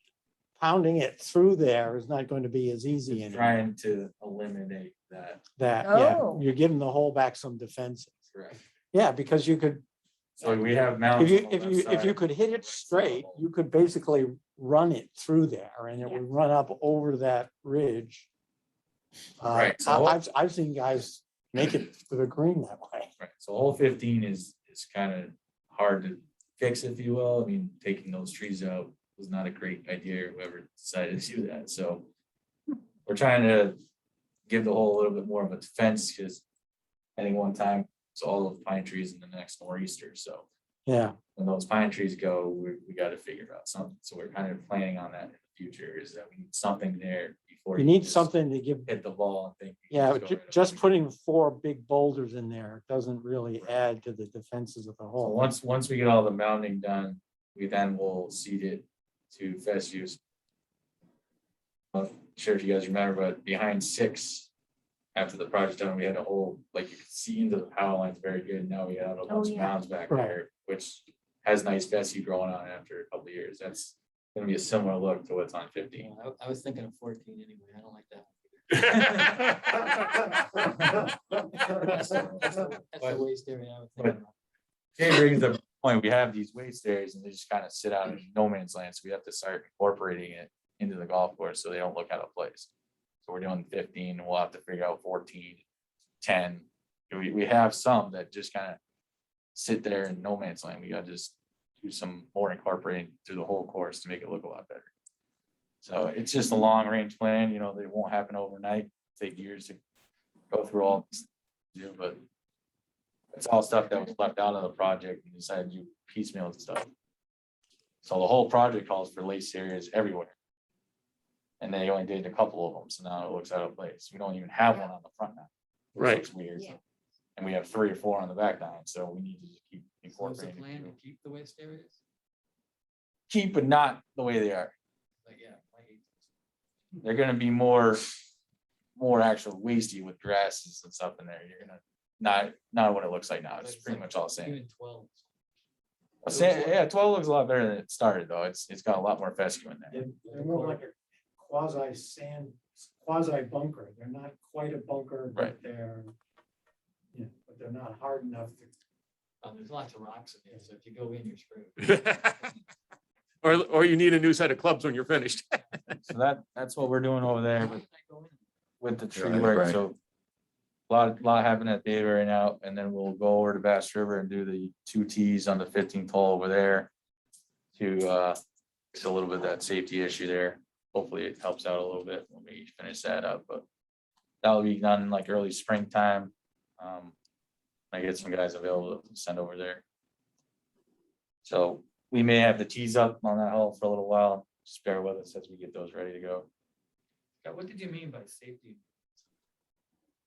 pounding it through there is not going to be as easy anymore. trying to eliminate that. Yeah, Oh. you're giving the hole back some defenses. Correct. Yeah, because you could, So we have mounts. if you, on the if left you, if you side. could hit it straight, you could basically run it through there and it would run up over that ridge. Right, so- I've seen guys make it to the green that way. Right, so hole 15 is kind of hard to fix, if you will. I mean, taking those trees out was not a great idea, whoever decided to do that, so. We're trying to give the hole a little bit more of a defense, because any one time, it's all those pine trees in the next nor'easter, so. Yeah, When those pine trees go, we got to figure out something, so we're kind of planning on that in the future, is that we need something there before. You need just something to give, Hit the ball and think. you yeah, can go right just away. putting 4 big boulders in there doesn't really add to the defenses of the So whole. once we get all the mounding done, we then will seed it to fest use. I'm not sure if you guys remember, but behind 6, after the project done, we had a whole, like you could see into the power lines very good. Now we have a bunch of yeah. mounds back Right. there, which has nice Bessie growing on after a couple of years. That's gonna be a similar look to what's on 15. I was thinking of 14 anyway. I don't like that. That's the waste area I was thinking of. Jay brings the point, we have these waste areas and they just kind of sit out in no man's land, so we have to start incorporating it into the golf course so they don't look out of place. So we're doing 15, we'll have to figure out 14, 10. We have some that just kind of sit there in no man's land. We gotta just do some more incorporating through the whole course to make it look a lot better. So it's just a long range plan, you know, they won't happen overnight, take years to go through all this, but it's all stuff that was left out of the project and decided to do piecemeal and stuff. So the whole project calls for lace areas everywhere. And they only did a couple of them, so now it looks out of place. We don't even have one on the front now. which Right. looks weird. Yeah. And we have 3 or 4 on the back nine, so we need to just keep So is the incorporating. plan to keep the waste areas? Keep, but not the way they are. Like, yeah. I hate this. They're gonna be more actual wasty with grasses and stuff in there. You're gonna, not what it looks like now. It's Like- pretty much all the same. Even 12. Yeah, 12 looks a lot better than it started, though. It's got a lot more fescue in there. They're more like a quasi sand, quasi bunker. They're not quite a bunker, Right. but they're, yeah, but they're not hard enough to. There's lots of rocks in there, so if you go in, you're screwed. Or you need a new set of clubs when you're finished. So that's what we're doing over there Why with, did I go in? with the tree Right, work. right. So lot happening at Dave right now, and then we'll go over to Bass River and do the 2 tees on the 15th hole over there to fix a little bit of that safety issue there. Hopefully it helps out a little bit when we finish that up, but that'll be done like early springtime. I get some guys available to send over there. So we may have the tees up on that hole for a little while. Just bear with us as we get those ready to go. Yeah, what did you mean by safety?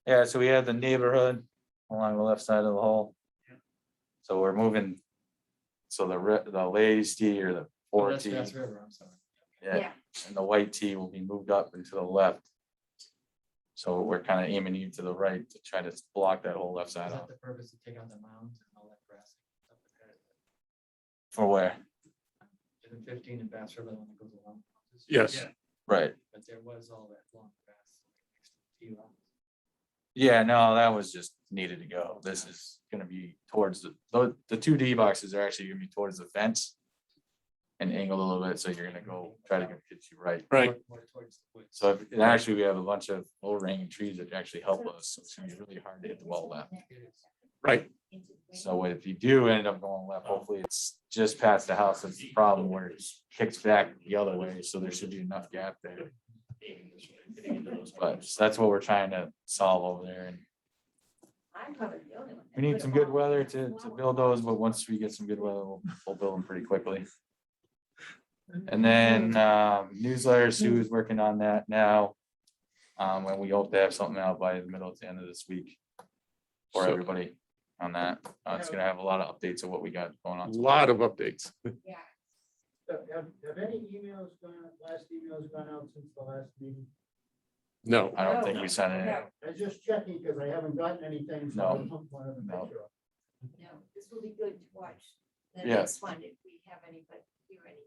Yeah, so we have the neighborhood along the left side of the hole. So we're moving, so the ladies tee or the Oh, 4 that's tee, Bass River, I'm sorry. yeah, and the white tee will be moved up and to the left. So we're kind of aiming you to the right to try to block that whole left Is side that off. the purpose to take out the mounds and all that grass? and stuff like For where? that? Isn't 15 in Bass River the one that goes along? Yes. Yeah, Right. but there was all that long grass next to the tee line. Yeah, no, that was just needed to go. This is gonna be towards the 2 D boxes are actually gonna be towards the fence. And angled a little bit, so you're gonna go try to get you right. Right. More towards the woods. So and actually, we have a bunch of overhanging trees that actually help us, so it's gonna be really hard to hit the ball left. Right. So if you do end up going left, hopefully it's just past the house. That's the problem where it kicks back the other way, so there should be enough gap there. But that's what we're trying to solve over there, and I'm probably the only one. that we need put some them good all weather in to one. build those, but once we get some good weather, we'll build them pretty quickly. And then newsletter, Sue is working on that now. And we hope to have something out by the middle to end of this week for So- everybody on that. It's gonna have a lot of updates of what we got going A on. lot of updates. Yeah. Have any emails last emails gone out since the last meeting? No. I don't think we sent it. No, I was just checking because I haven't gotten anything. so No. I wanted to make No. sure. no, this will be good to watch. The Yeah. next one, if we have any, but hear any.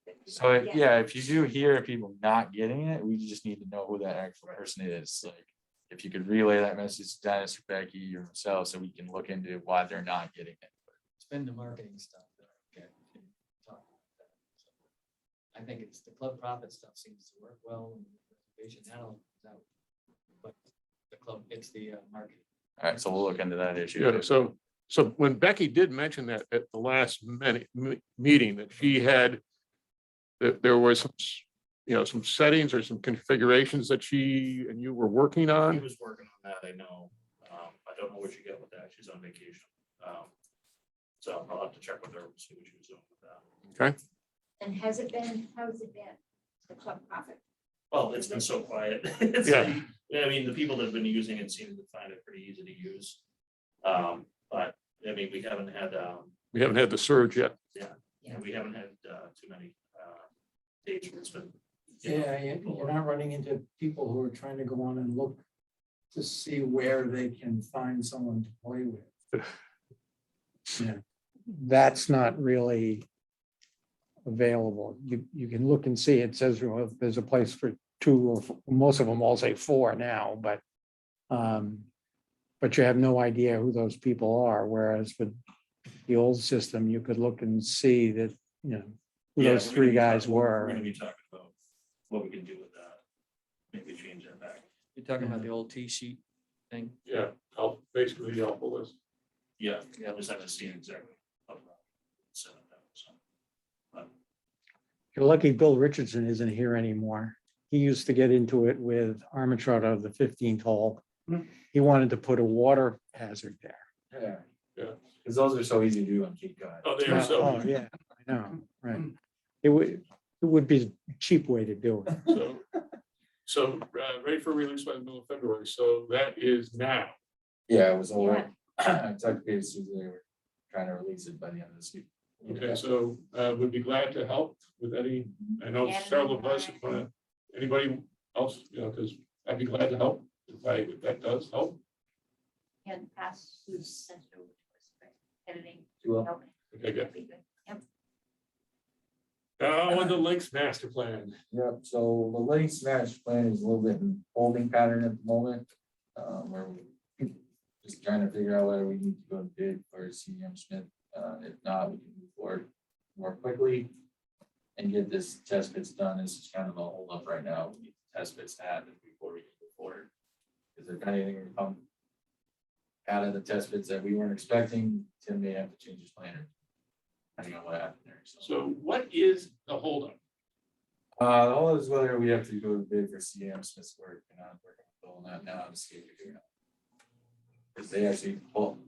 that we So get. yeah, if you do hear people not getting it, we just need to know who that actual person is. Like, if you could relay that message to Dennis or Becky or myself, so we can look into why they're not getting it. It's been the marketing stuff that I get. Talk about that. So, I think it's the club profit stuff seems to work well. And the reservation now, that, but the club, it's the marketing. All right, so we'll look into that issue. Yeah, so when Becky did mention that at the last meeting, that she had, that there was some, some settings or some configurations that she and you were working He on. was working on that, I know. I don't know where she got with that. She's on vacation. So I'll have to check with her, and see what she was doing with that. Okay. And how's it been, the club profit? Well, it's been so quiet. It's Yeah. like, I mean, the people that have been using it seem to find it pretty easy to use. But I mean, we haven't had, We haven't had the surge yet. we haven't had too many dates where it's been. you know, Yeah, you're not running into people who are trying to go on and look to see where they can find someone to play with. Yeah, that's not really available. You can look and see, it says, well, if there's a place for two, or most of them all say four now, but you have no idea who those people are, whereas with the old system, you could look and see that, you know, who Yeah, those we're gonna three be guys talking- We're were. gonna be talking about what we can do with that. Maybe change that back. You're talking about the old T sheet thing? Yeah, basically the helpful list. Yeah, I just have to see exactly. how to set it up, so. But You're lucky Bill Richardson isn't here anymore. He used to get into it with Armitroda, the 15th hole. He wanted to put a water hazard there. Yeah. Yeah. Because those are so easy to do on Cape Cod. Oh, they are so. Oh, yeah, I know, right. It would be a cheap way to do it. So ready for release by the middle of February. So that is now. Yeah, it was over. I talked to David Susan, they were trying to release it by the end of this week. Okay, so would be glad to help with any, I know several of us, anybody else, you know, because I'd be glad to help if that does help. And pass who's sent it over to us, right? Editing. You will. helping. Okay, good. That'd be good. Yep. On the Links master plan. Yep, so the lake smash plan is a little bit in holding pattern at the moment. Where we just trying to figure out whether we need to go to bid for CM Smith. If not, we can move forward more quickly and get this test bits done. This is kind of a hold up right now. We need the test bits to happen before we can move forward. Is there anything to come out of the test bits that we weren't expecting? Tim may have to change his plan. Depending on what happened there. So what is the holdup? All is whether we have to go to bid for CM Smith's work, and I'm working on that now to see if we do. Because they actually, well,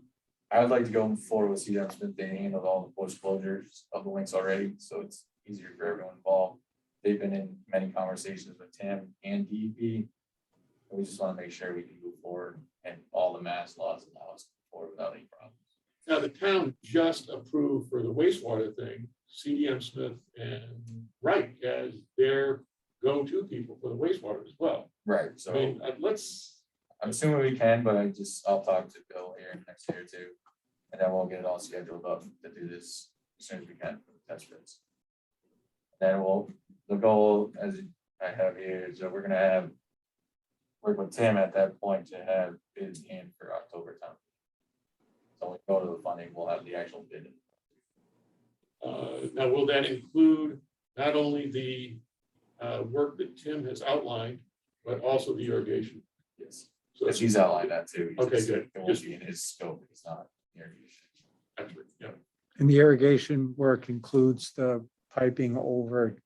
I would like to go forward with CM Smith. They handled all the post closures of the links already, so it's easier for everyone involved. They've been in many conversations with Tim and DEP. We just want to make sure we can move forward and all the mass laws allow us to move forward without any problems. Now, the town just approved for the wastewater thing, CDM Smith and Wright as their go-to people for the wastewater as well. Right, I so mean, I'm assuming we can, but I'll talk to Bill here next year too. And then we'll get it all scheduled up to do this as soon as we can for the test bits. Then the goal, as I have here, is that we're gonna work with Tim at that point to have bids in for October 10th. So when we go to the funding, we'll have the actual bid. now, will that include not only the work that Tim has outlined, but also the irrigation? Yes, So because he's outlined that too. He's Okay, just- good. It won't be in his scope, it's not irrigation. Excellent, yeah. And the irrigation work includes the piping over.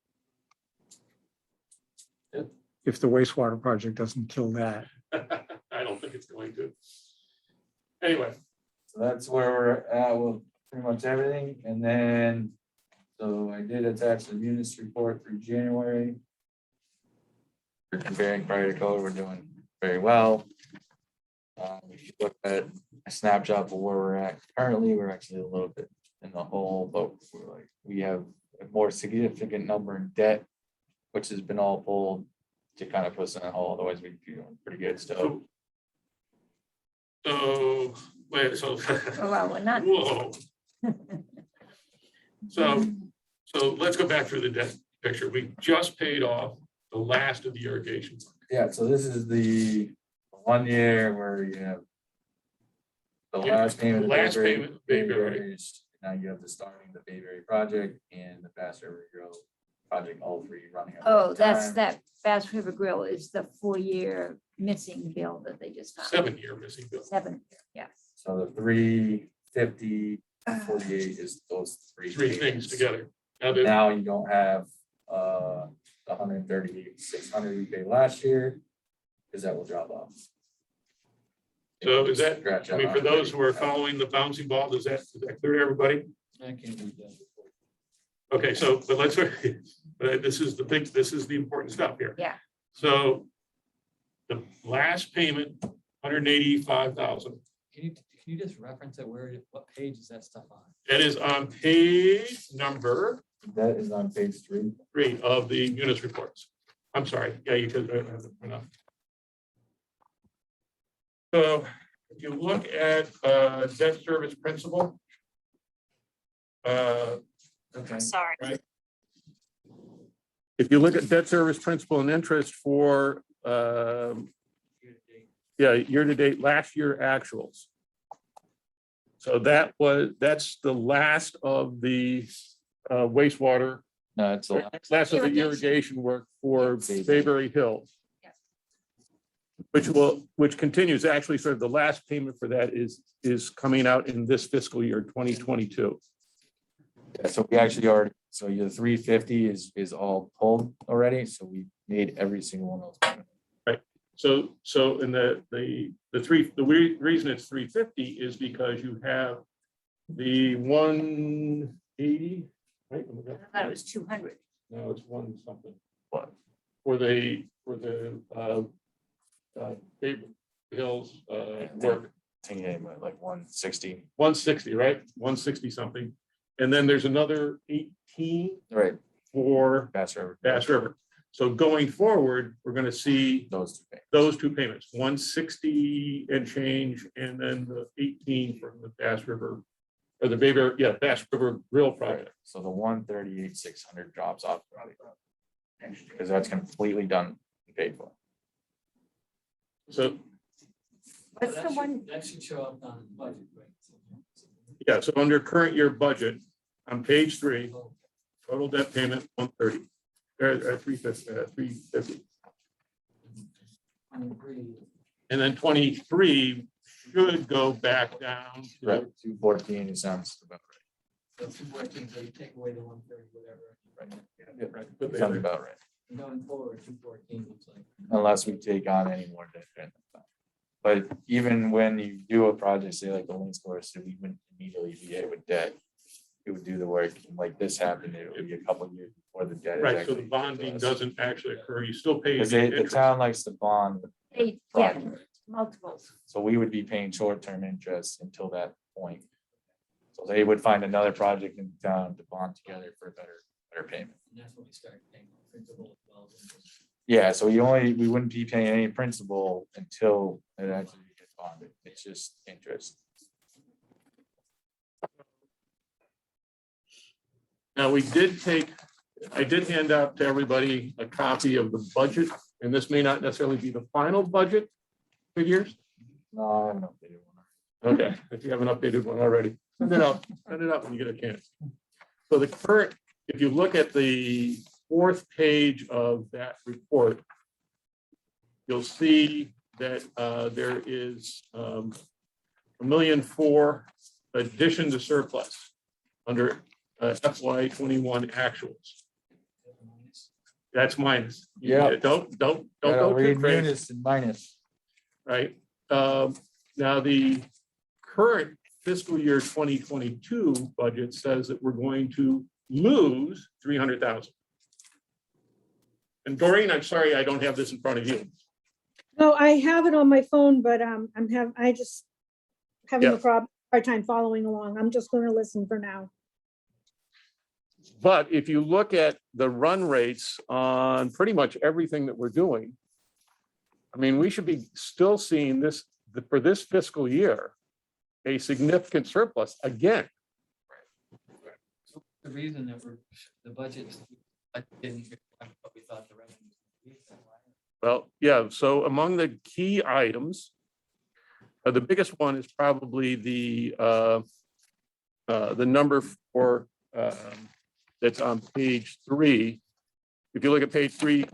Yep. If the wastewater project doesn't kill that. I don't think it's going to. Anyway, So that's where we're at with pretty much everything. And then, so I did attach the Munis Report through January. We're comparing prior to code, we're doing very well. If you look at a snapshot of where we're at currently, we're actually a little bit in the hole, but we have a more significant number in debt, which has been all pulled to kind of put us in a hole. Otherwise, we'd be doing pretty good still. so, wait, so. Oh, well, we're not. Whoa. So let's go back through the debt picture. We just paid off the last of the irrigation. Yeah, so this is the 1 year where you have the Yeah, last payment. of last Bayberry- payment of Bayberry. Bayberry's. Now you have the starting of the Bayberry project and the Bass River Grill project, all three running. at Oh, one that's time. that Bass River Grill is the 4-year missing bill that they just found. 7-year missing bill. 7, yes. So the 350, 48 is those three. Three things payments. together. Now, the- Now you don't have the 130,600 we paid last year, because that will drop off. So is that, Scratch I out mean, for those who are 130,000. following the bouncing ball, is that clear to everybody? I can't read that. Okay, so, but let's, but this is the important stuff here. Yeah. So the last payment, 185,000. Can you just reference it? What page is that stuff on? It is on page number That is on page 3. 3 of the Munis reports. I'm sorry. Yeah, you could. So if you look at debt service principal. Okay. Sorry. Right. If you look at debt service principal and interest for, year-to-date, last year actuals. So that's the last of the wastewater, No, it's a last of the Irrigation. irrigation work for Yes. Bayberry Hills. Yes. Which continues, actually, sort of the last payment for that is coming out in this fiscal year, 2022. Yeah, so we actually already, so your 350 is all pulled already, so we made every single one of those payments. So in the reason it's 350 is because you have the 180, right? I thought it was 200. No, it's one something. What? For the Bayberry Hills work, I think it was like 160. 160, right? 160 something. And then there's another 18 Right. for Bass River. Bass River. So going forward, we're going to see Those 2 payments. those 2 payments, 160 and change, and then the 18 from the Bass River, or the Bass River Grill project. So the 138,600 drops off. Because that's completely done and paid for. So, What's the one? That should show up on the budget, right? yeah, so under current year budget, on page 3, total debt payment 130, or 350. And then 23 should go back down to Right, 214, it sounds about So 214, so you take away the 130, whatever. right. Sounds about right. And going forward, 214 looks like. Unless we take on any more debt. during that time. But even when you do a project, say like the Lynx course, so we wouldn't immediately be hit with debt. It would do the work, and like this happened, it would be a couple of years before the debt. is right. So actually the bonding hit to us. doesn't actually occur. You still pay Because the the interest. town likes to bond They, yeah, project. multiples. So we would be paying short-term interest until that point. So they would find another project in town to bond together for a better payment. And that's when we start paying principal as well. as interest. Yeah, so we wouldn't be paying any principal until it actually gets bonded. It's just interest. Now, I did hand out to everybody a copy of the budget, and this may not necessarily be the final budget figures. No, I don't know if they do one. Okay, if you have an updated one already, send it out when you get a chance. So the current, if you look at the 4th page of that report, you'll see that there is $1.4 million addition to surplus under FY 21 actuals. That's minus. Yeah. Don't Gotta go too read crazy, minus and minus. right? Now, the current fiscal year 2022 budget says that we're going to lose 300,000. And Doreen, I'm sorry, I don't have this in front of you. No, I have it on my phone, but I just having Yeah. a hard time following along. I'm just going to listen for now. But if you look at the run rates on pretty much everything that we're doing, I mean, we should be still seeing this, for this fiscal year, a significant surplus again. The reason that the budget didn't reflect what we thought the revenue would be. Well, yeah, so among the key items, the biggest one is probably the number for, that's on page 3. If you look at page 3,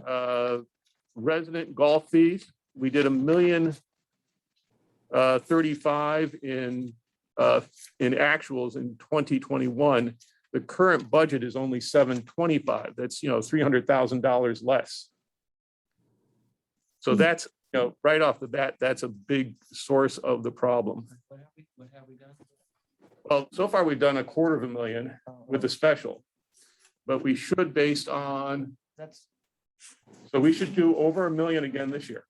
resident golf fees, we did $1,035,000 in actuals in 2021. The current budget is only $725,000. That's, $300,000 less. So that's, right off the bat, that's a big source of the problem. What have we done? Well, so far we've done $250,000 with the special, but we should, based on, That's So we should do over $1 million again this year.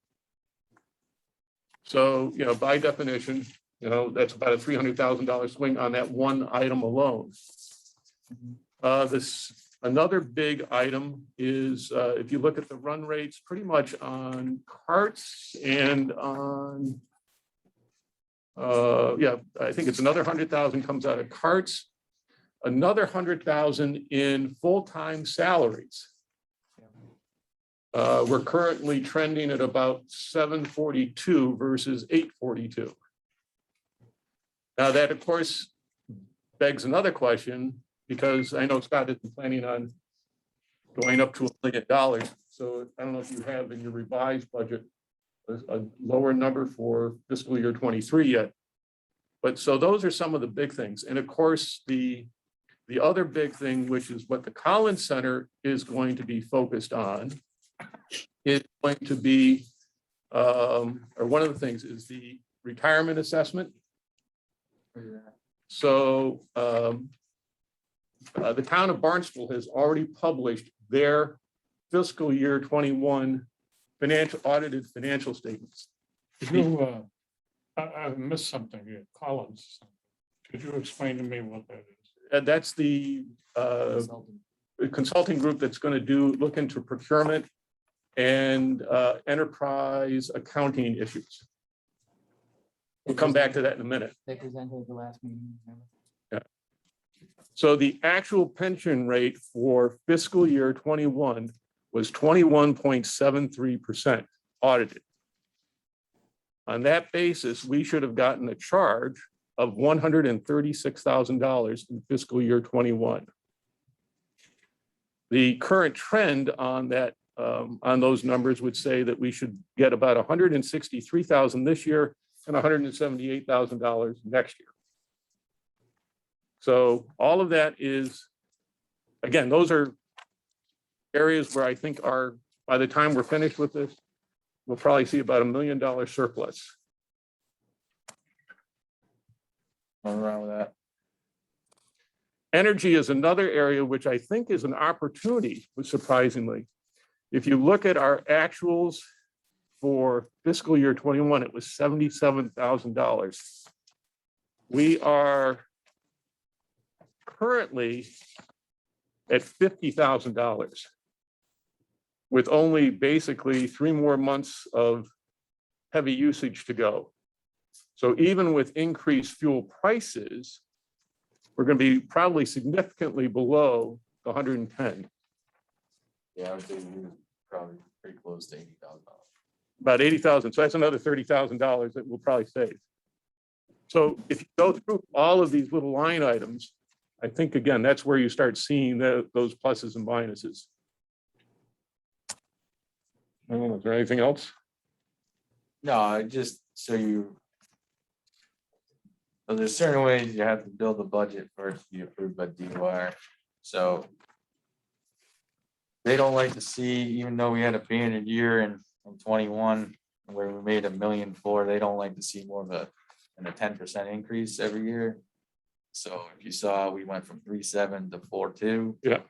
So, by definition, that's about a $300,000 swing on that one item alone. Another big item is, if you look at the run rates, pretty much on carts and on, I think it's another 100,000 comes out of carts, another 100,000 in full-time salaries. We're currently trending at about 742 versus 842. Now that, of course, begs another question, because I know Scott isn't planning on going up to $1 million. So I don't know if you have in your revised budget a lower number for fiscal year 23 yet. But so those are some of the big things. And of course, the other big thing, which is what the Collins Center is going to be focused on, is going to be, or one of the things is the retirement assessment. So the town of Barnstable has already published their fiscal year 21 audited financial statements. I missed something here, Collins. Could you explain to me what that is? And that's the consulting group that's going to look into procurement and enterprise accounting issues. We'll come back to that in a minute. They presented the last meeting. So the actual pension rate for fiscal year 21 was 21.73% audited. On that basis, we should have gotten a charge of $136,000 in fiscal year 21. The current trend on that, on those numbers would say that we should get about $163,000 this year and $178,000 next year. So all of that is, again, those are areas where I think by the time we're finished with this, we'll probably see about $1 million surplus. Nothing wrong with that. Energy is another area which I think is an opportunity, surprisingly. If you look at our actuals for fiscal year 21, it was $77,000. We are currently at $50,000 with only basically 3 more months of heavy usage to go. So even with increased fuel prices, we're going to be probably significantly below the 110. Yeah, I would say we were probably pretty close to $80,000. About 80,000. So that's another $30,000 that we'll probably save. So if you go through all of these little line items, I think, again, that's where you start seeing those pluses and minuses. I don't know, is there anything else? No, just so there's certain ways you have to build a budget for it to be approved by DOR. So they don't like to see, even though we had a banner year in 21 where we made $1.4 million, they don't like to see more of a 10% increase every year. So if you saw, we went from 3.7 to 4.2. Yeah.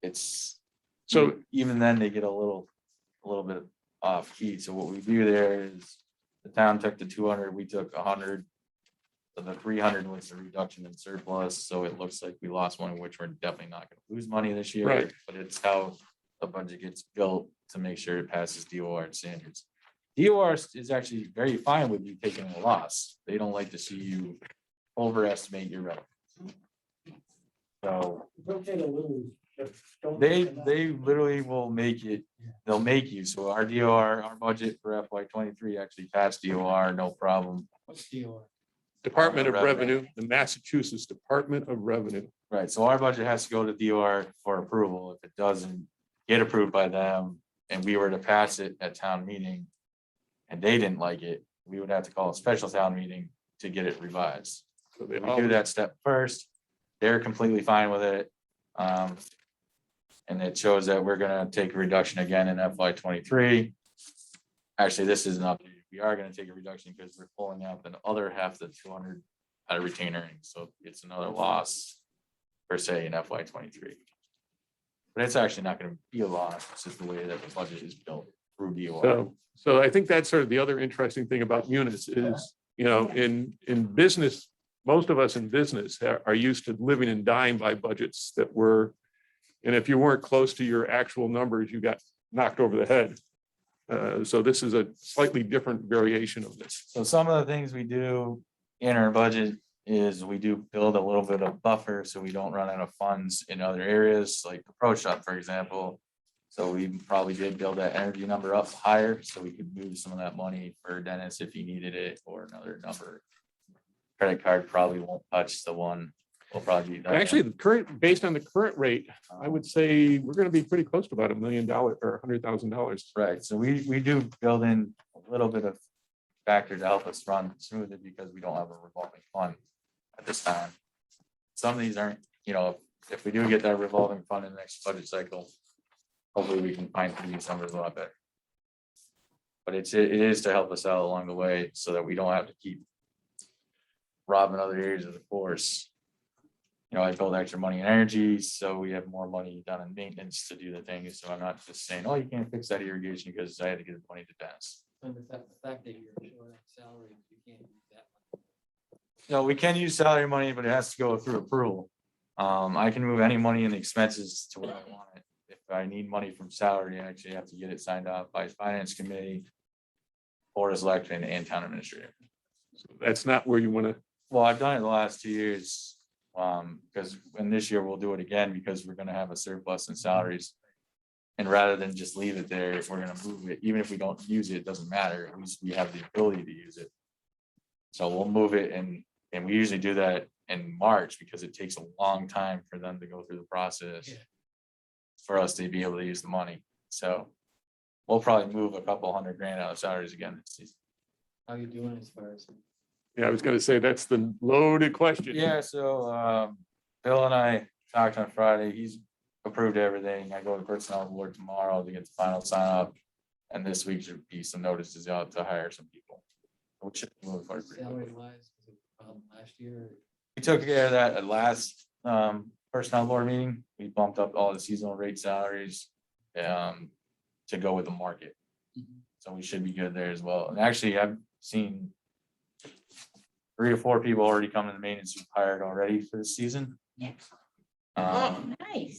It's So even then they get a little bit off key. So what we do there is the town took the 200, we took 100. So the 300 was the reduction in surplus. So it looks like we lost one, which we're definitely not going to lose money this year. Right. But it's how a budget gets built to make sure it passes DOR standards. DOR is actually very fine with you taking a loss. They don't like to see you overestimate your revenue. So they literally will make it, they'll make you. So our DOR, our budget for FY23 actually passed DOR, no problem. What's DOR? Department of Revenue, the Massachusetts Department of Revenue. Right, so our budget has to go to DOR for approval. If it doesn't get approved by them and we were to pass it at town meeting and they didn't like it, we would have to call a special town meeting to get it revised. So they We do that step first. They're completely fine with it. And it shows that we're gonna take a reduction again in FY23. Actually, this is an update. We are gonna take a reduction because we're pulling out the other half, the 200 out of retained earnings. So it's another loss per se in FY23. But it's actually not gonna be a lot, it's just the way that the budget is built through DOR. So I think that's sort of the other interesting thing about Munis is, in business, most of us in business are used to living and dying by budgets that were, and if you weren't close to your actual numbers, you got knocked over the head. So this is a slightly different variation of this. So some of the things we do in our budget is we do build a little bit of buffer so we don't run out of funds in other areas, like the pro shop, for example. So we probably did build that energy number up higher so we could move some of that money for Dennis if he needed it or another number. Credit card probably won't touch the one. We'll probably. Actually, the current, based on the current rate, I would say we're gonna be pretty close to about $1 million or $100,000. Right, so we do build in a little bit of factor to help us run smoother because we don't have a revolving fund at this time. Some of these aren't, if we do get that revolving fund in the next budget cycle, hopefully we can find these numbers a lot better. But it is to help us out along the way so that we don't have to keep robbing other areas of the force. I build extra money in energy, so we have more money done in maintenance to do the things. So I'm not just saying, oh, you can't fix that irrigation because I had to get the money to pass. And the fact that you're short on salary, you can't use that one. No, we can use salary money, but it has to go through approval. I can move any money in the expenses to where I want it. If I need money from salary, I actually have to get it signed off by finance committee, board of selectmen, and town administrator. So that's not where you wanna, Well, I've done it the last 2 years. Because in this year we'll do it again because we're gonna have a surplus in salaries. And rather than just leave it there, we're gonna move it, even if we don't use it, it doesn't matter, at least we have the ability to use it. So we'll move it and we usually do that in March because it takes a long time for them to go through the process. Yeah. For us to be able to use the money, so we'll probably move a couple $100,000 out of salaries again this season. How you doing as far as? yeah, I was gonna say, that's the loaded question. Yeah, so Bill and I talked on Friday, he's approved everything, I go to personnel board tomorrow to get the final sign up. And this week should be some notices out to hire some people. Which should move forward pretty Salary quickly. wise, last year? We took care of that at last personnel board meeting, we bumped up all the seasonal rate salaries to go with the market. So we should be good there as well, and actually I've seen 3 or 4 people already come in the maintenance who've hired already for the season. Nice.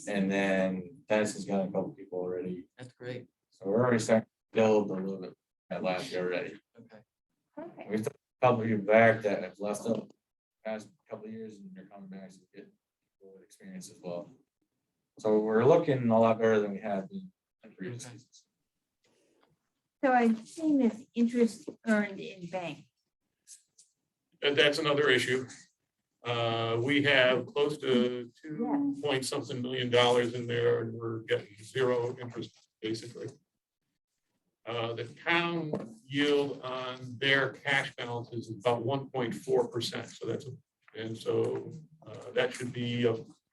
And then Dennis has got a couple people already, That's great. so we're already starting to build a little bit at last year already. Okay. Perfect. We've got a couple of you back that have left up past couple of years and they're coming back to get people with experience as well. So we're looking a lot better than we have been in previous Okay. seasons. So I've seen this interest earned in bank. And that's another issue. We have close to $2 million in there and we're getting 0 interest, basically. The town yield on their cash balance is about 1.4%. So that's, that should be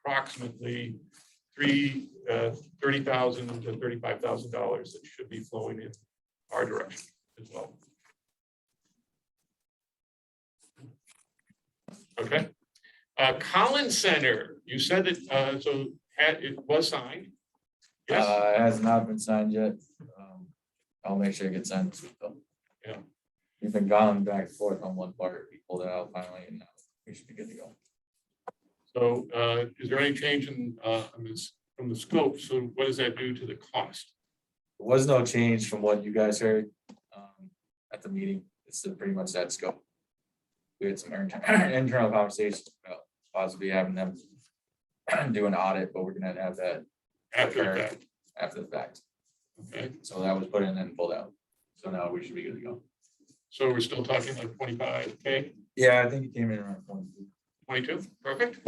approximately $30,000 to $35,000 that should be flowing in our direction as well. Okay. Collins Center, you said that, so it was signed. Yes, It has not been signed yet. I'll make sure it gets signed this week though. Yeah. We've been gone back and forth on one part, we pulled it out finally and now we should be good to go. so is there any change in this from the scope? So what does that do to the cost? There was no change from what you guys heard at the meeting. It's still pretty much that scope. We had some internal conversations about possibly having them do an audit, but we're gonna have that After the fact? after the fact. Okay, So that was put in and pulled out. So now we should be good to go. so we're still talking like 25K, Yeah, I think it came in around 22. 22, perfect.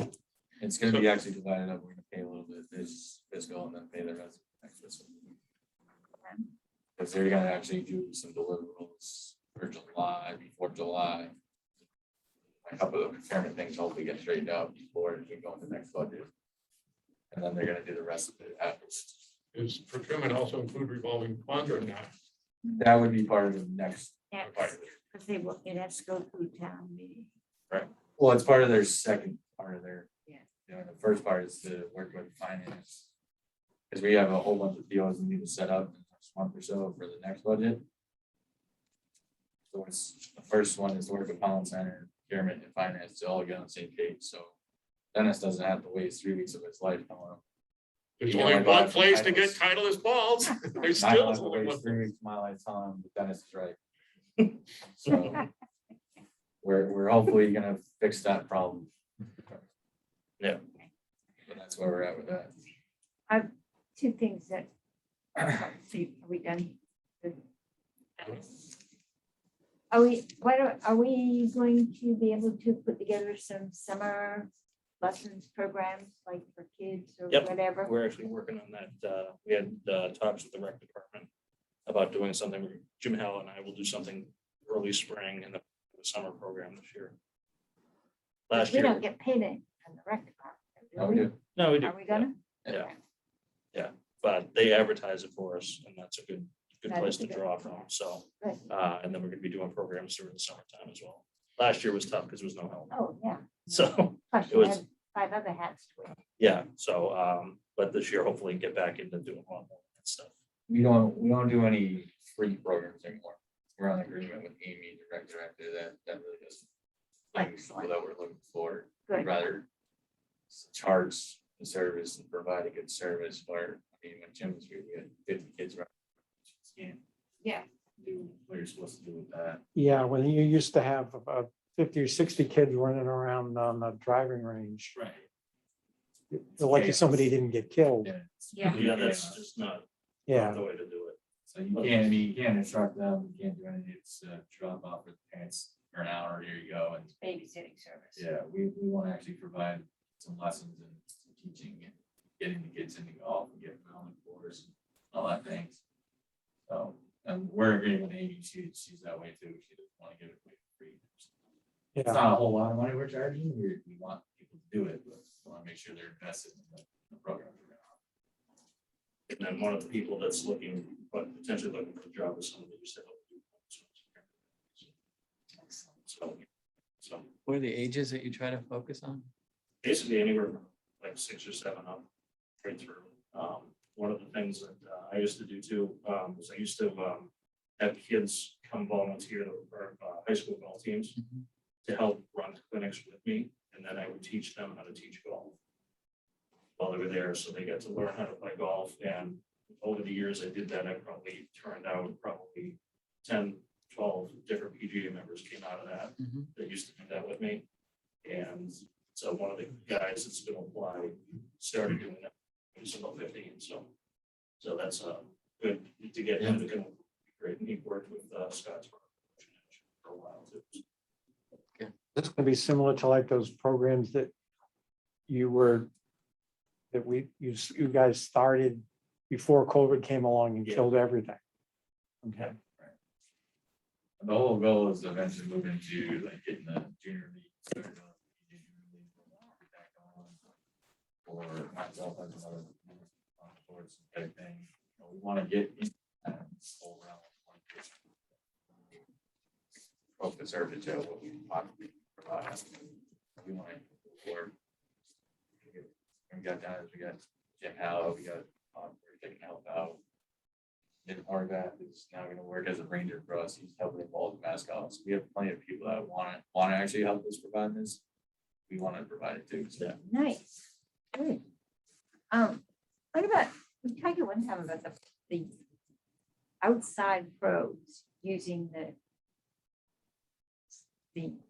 It's gonna be actually divided up. We're gonna pay a little bit this fiscal and then pay the rest next fiscal. Because they're gonna actually do some deliverables for July, before July. A couple of procurement things hopefully get straightened out before we go into the next budget. And then they're gonna do the rest of it after. Is procurement also include revolving fund or not? That would be part of the next part of it. Because they will, it has to go through town meeting. Well, it's part of their second part of their. Yeah. The first part is to work with finance. Because we have a whole bunch of deals we need to set up in the next month or so for the next budget. So it's, the first one is Orca Collins Center, procurement and finance to all get on the same page, so Dennis doesn't have to waste 3 weeks of his life coming up. There's You only only one buy place from to get titles. Titleist balls. There's I still don't have to only one. waste 3 weeks of my life telling him, but Dennis is right. So we're hopefully gonna fix that problem. Yeah. But that's where we're at with that. Two things that, are we done? Are we going to be able to put together some summer lessons programs, like for kids or Yep. whatever? We're actually working on that. We had talks with the rec department about doing something. Jim Hall and I will do something early spring in the summer program this year. Last We year, don't get paid in the rec department. No, we do. no, we do. Are we gonna? Yeah. But they advertise it for us, and that's a good That place is to good. draw from. So, Good. and then we're gonna be doing programs during the summertime as well. Last year was tough because there was no help. Oh, yeah. So, Plus it you was- had 5 other hats to wear. yeah, so, but this year hopefully get back into doing a lot more of that stuff. We don't do any free programs anymore. We're on agreement with Amy, the rec director, that really does things that we're looking for. We'd Good. rather charge the service and provide a good service where, I mean, when Jim was here, we had 50 kids. Right? Can't Yeah. do what you're supposed to do with that. Yeah, when you used to have about 50 or 60 kids running around on the driving range, Right. you're lucky somebody didn't get killed. Yeah. Yeah, that's just not Yeah, the way to do it. So you can't instruct them, you can't do anything, it's drop off with parents for an hour, here you go, and Babysitting service. yeah, we want to actually provide some lessons and some teaching and getting the kids into golf and getting them on the course and all that things. So, and we're agreeing with Amy, she's that way too, she doesn't want to give it away for free. It's yeah. not a whole lot of money we're charging, we want people to do it, but we want to make sure they're invested in the program. And then one of the people that's looking, but potentially looking for a job is someone that used to help do. So What are the ages that you try to focus on? basically anywhere from like 6 or 7 up, right through. One of the things that I used to do too, was I used to have kids come volunteer for high school golf teams to help run clinics with me, and then I would teach them how to teach golf while they were there, so they get to learn how to play golf. And over the years I did that, I probably turned out probably 10, 12 different PGA members came out of that that used to do that with me. And so one of the guys that's going to apply started doing that. He's about 15, so that's good to get him to come. Great, and he worked with Scott's for a while too. This could be similar to like those programs that you guys started before COVID came along and Yeah. killed everything. Okay. The whole goal is to eventually move into like getting the junior league started up. Or myself as another sports type thing. We want to get in that whole realm. Hope to serve it what we possibly provide. We want to work. We got guys, we got Jim Hallow, we got we're taking help out. Nick Horvath is now going to work as a ranger for us. He's helping involve the mascots. We have plenty of people that want to actually help us provide this. We want to provide it too. So Nice. Good. What about, we talked at one time about the outside pros using the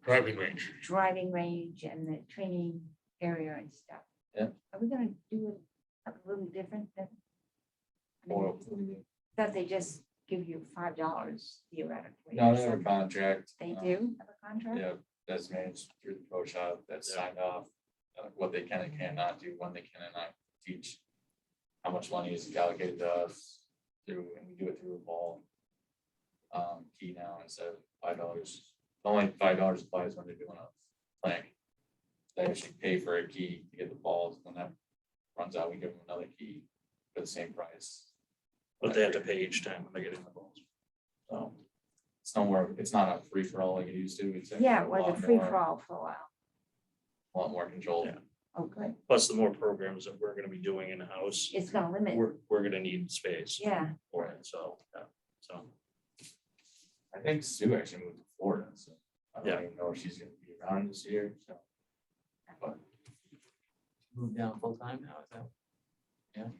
Driving range. driving range and the training area and stuff. Yeah. Are we gonna do it a little different than? I mean, or that they just give you $5 theoretically? no, or they have a something? contract. They do have a contract? Yeah, that's managed through the pro shop, that's signed off, what they can and cannot do, when they can and not teach. How much money is allocated to us through, and we do it through a ball. Key now instead of $5. Only $5 applies when they're doing a playing. They actually pay for a key to get the balls, when that runs out, we give them another key for the same price. But they have to pay each time when they get in the balls. So it's no more, it's not a free for all like it used to. It's Yeah, actually it a was a lot free more- for all for a while. A lot more control. Yeah. Oh, good. Plus the more programs that we're gonna be doing in-house, It's gonna limit, we're gonna need space yeah. for it, so, yeah, so. I think Sue actually moved to Florida, so I Yeah. don't even know if she's gonna be around this year, so. But Move down full time now, is that?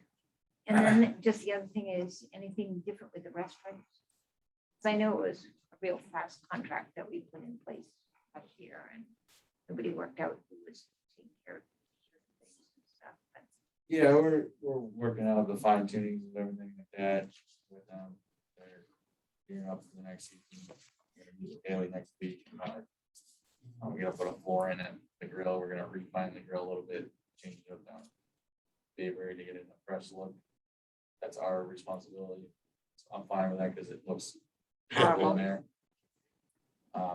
And then just the other thing is anything different with the restaurants? 'Cause I know it was a real fast contract that we put in place last year and nobody worked out who was taking care of certain things and stuff. But yeah, we're working out the fine tunings and everything like that with they're gearing up for the next season. We're gonna meet Haley next week. We're gonna put a floor in it, the grill, we're gonna refine the grill a little bit, change it up down. Bayberry to get it a fresh look. That's our responsibility. So I'm fine with that because it looks horrible in there.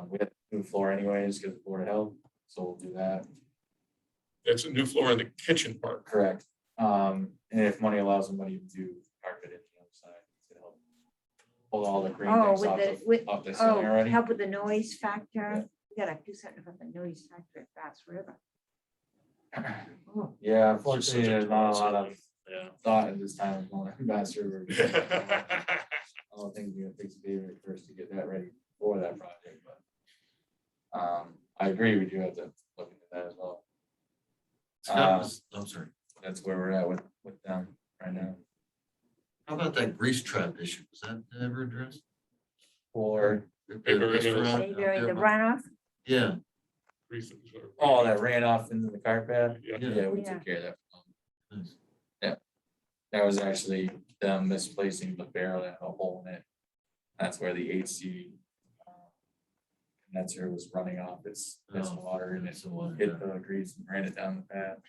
We have to do floor anyways, because of Board of Health, so we'll do that. That's a new floor in the kitchen part. Correct. And if money allows somebody to do carpet in the other side to help pull all the green Oh, things with off the, with, off the ceiling oh, already. help with the noise factor. We gotta do something about the noise factor at Bass River. Oh, Yeah, It's just such unfortunately, a there's not a tall lot of ceiling. Yeah. thought at this time of going to Bass River. I don't think we're gonna fix Bayberry first to get that ready for that project, but. I agree, we do have to look into that as well. I'm sorry. That's where we're at with them right now. How about that grease trap issue? Was that ever addressed? Or, The Bayberry restaurant out Mayberry, the there? runoff. Yeah, oh, that ran off into the car pad? Yeah. Yeah, we Yeah. took care of that. nice. That was actually them misplacing the barrel that had a hole in it. That's where the HC condenser was running off its Oh, water and it that's the one, hit the grease and ran it down the pad.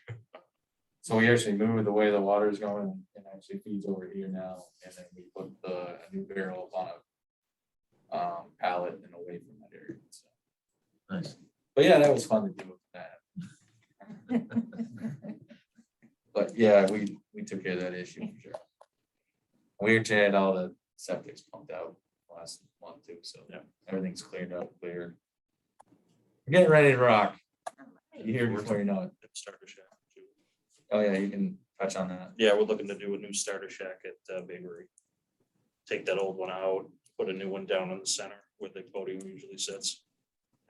So we actually moved the way the water's going and actually feeds over here now. And then we put a new barrel up on a pallet and away from that area. So, Nice. but yeah, that was fun to do with that. But yeah, we took care of that issue for sure. We actually had all the septics pumped out last month too, so Yeah. everything's cleared up, clear. We're getting ready to rock. You hear before you know it. Starter shack too. Oh yeah, you can touch on that. Yeah, we're looking to do a new starter shack at Bayberry. Take that old one out, put a new one down in the center where the podium usually sits.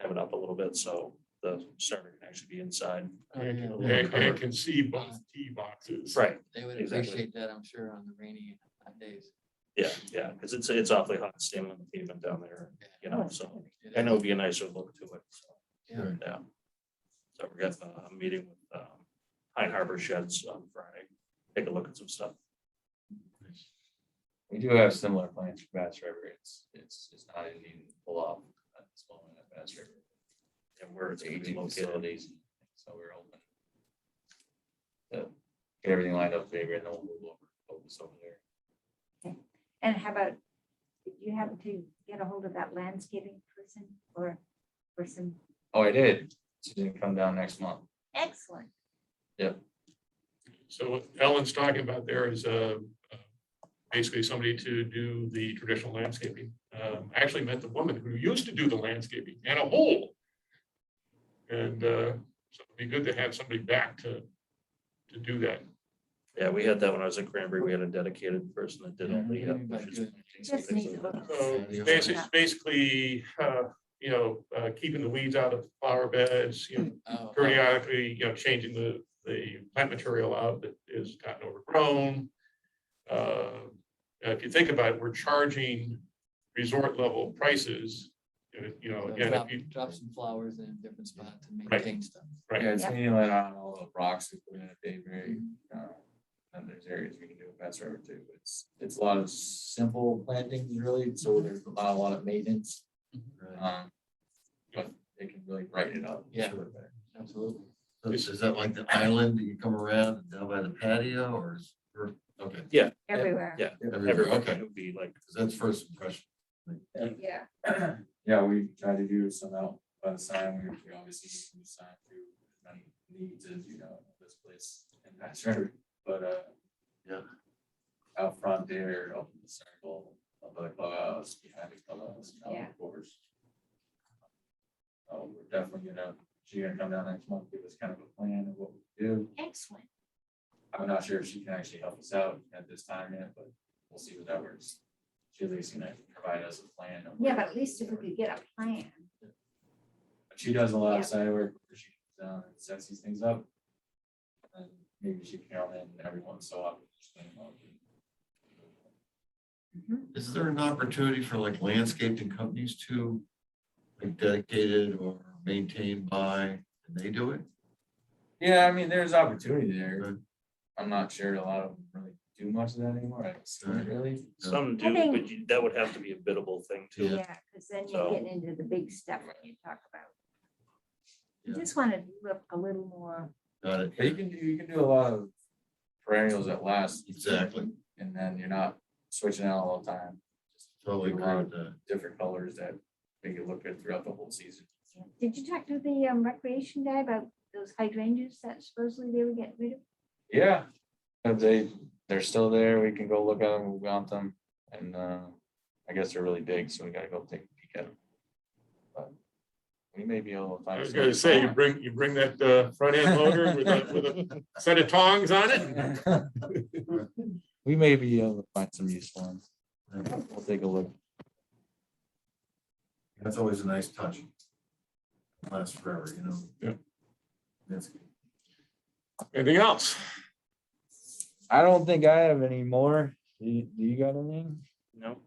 Have it up a little bit so the starter can actually be inside. And can see both tee boxes. Right, They would Exactly. appreciate that, I'm sure, on the rainy hot days. yeah, because it's awfully hot standing on the pavement down there, you know, so. I know it'd be a nicer look to it, so, Yeah. yeah. So we're got a meeting with Pine Harbor Sheds on Friday. Take a look at some stuff. We do have similar plans for Bass River. It's not easy to pull off at this moment at Bass River. And where it's It's gonna be 18 located. facilities, so we're open. To get everything lined up, maybe, and then we'll move over, focus over there. And how about, did you happen to get a hold of that landscaping person or some Oh, I did. She's gonna come down next month. excellent? So what Ellen's talking about there is basically somebody to do the traditional landscaping. I actually met the woman who used to do the landscaping and a hole. And so it'd be good to have somebody back to do that. Yeah, we had that when I was at Cranberry. We had a dedicated person that did all the bushes. Just needs to look. So Yeah. basically, keeping the weeds out of flower beds, periodically, changing the plant material out that is gotten overgrown. If you think about it, we're charging resort level prices. Again, if you, Drop some flowers in a different spot to Right. maintain stuff. right, Yeah, it's Yep. mainly like on all the rocks we put in a Bayberry. And there's areas we can do a Bass River too. It's a lot of simple plantings really, so there's not a lot of maintenance. Right. But it can really brighten it up. Yeah. Sure, better. Absolutely. So is that like the island that you come around and down by the patio or okay, Everywhere. Yeah, everywhere, everyone okay, it would be like, because that's first impression. Yeah. Yeah, we try to do some out by the sign. We obviously need to sign through as many needs as this place in Bass River. But Yeah. out front there, up in the circle, up by the clubhouse, behind the clubhouse, and out Yeah. of course. We're definitely gonna She's gonna come down next month, give us kind of a plan of what we do. Excellent. I'm not sure if she can actually help us out at this time yet, but we'll see what that works. She at least gonna provide us a plan. of- Yeah, but at least if we could get a plan. But she does a lot Yeah. of side work, where she comes down and sets these things up. And maybe she can come in every once in a while. Is there an opportunity for like landscaping companies to like dedicated or maintained by, and they do it? Yeah, I mean, there's opportunity there. Good. I'm not sure a lot of them really do much of that anymore. I don't see it really. Some I do, think- but that would have to be a biddable thing too. Yeah, because then you're So- getting into the big stuff when you talk about. You Yeah. just want to look a little more, Got it. But you can do a lot of perennials that last. Exactly. And then you're not switching out all the time. Totally Do a agree lot with of that. different colors that make it look good throughout the whole season. did you talk to the recreation guy about those hydrangeas that supposedly they were getting rid of? Yeah. If they're still there, we can go look at them, we want them, and I guess they're really big, so we gotta go take a peek at them. But we may be able to find. I was some- gonna say, you bring that front end loader with a set of tongs on it. We may be able to find some useful ones. We'll take a look. That's always a nice touch. Lasts forever, you know? Yeah. That's Anything else? I don't think I have any more. Do you got anything? No,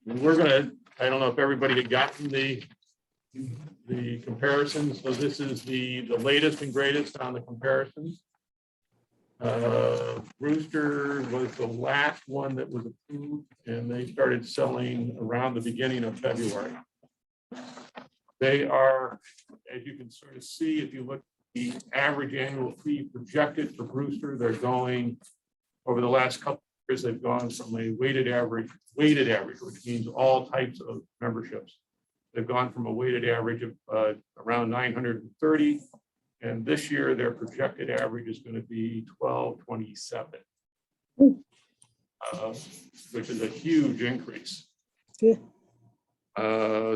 We're gonna, I don't know if everybody had gotten the comparisons, so this is the latest and greatest on the comparisons. Brewster was the last one that was approved, and they started selling around the beginning of February. They are, as you can sort of see, if you look, the average annual fee projected for Brewster, they're going, over the last couple of years, they've gone from a weighted average, which means all types of memberships. They've gone from a weighted average of around 930. And this year, their projected average is going to be 1227. Which is a huge increase. Yeah.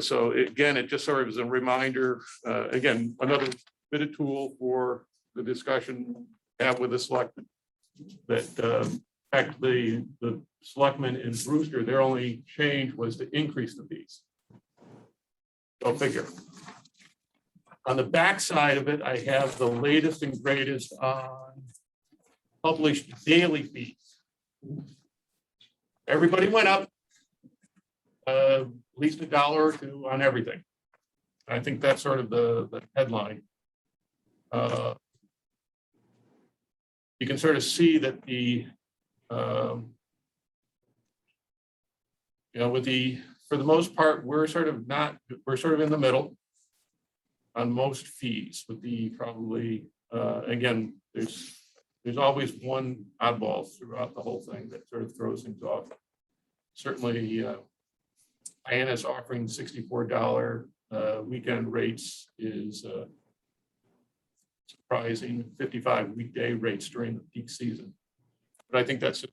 So again, it just sort of is a reminder, again, another bit of tool for the discussion have with the selectmen. That actually the selectmen in Brewster, their only change was to increase the fees. Go figure. On the back side of it, I have the latest and greatest on published daily fees. Everybody went up at least $1 or $2 on everything. I think that's sort of the headline. You can sort of see that the for the most part, we're sort of in the middle on most fees with the probably, again, there's always one oddball throughout the whole thing that sort of throws things off. Certainly, Diana's offering $64 weekend rates is surprising, 55 weekday rates during the peak season. But I think that's a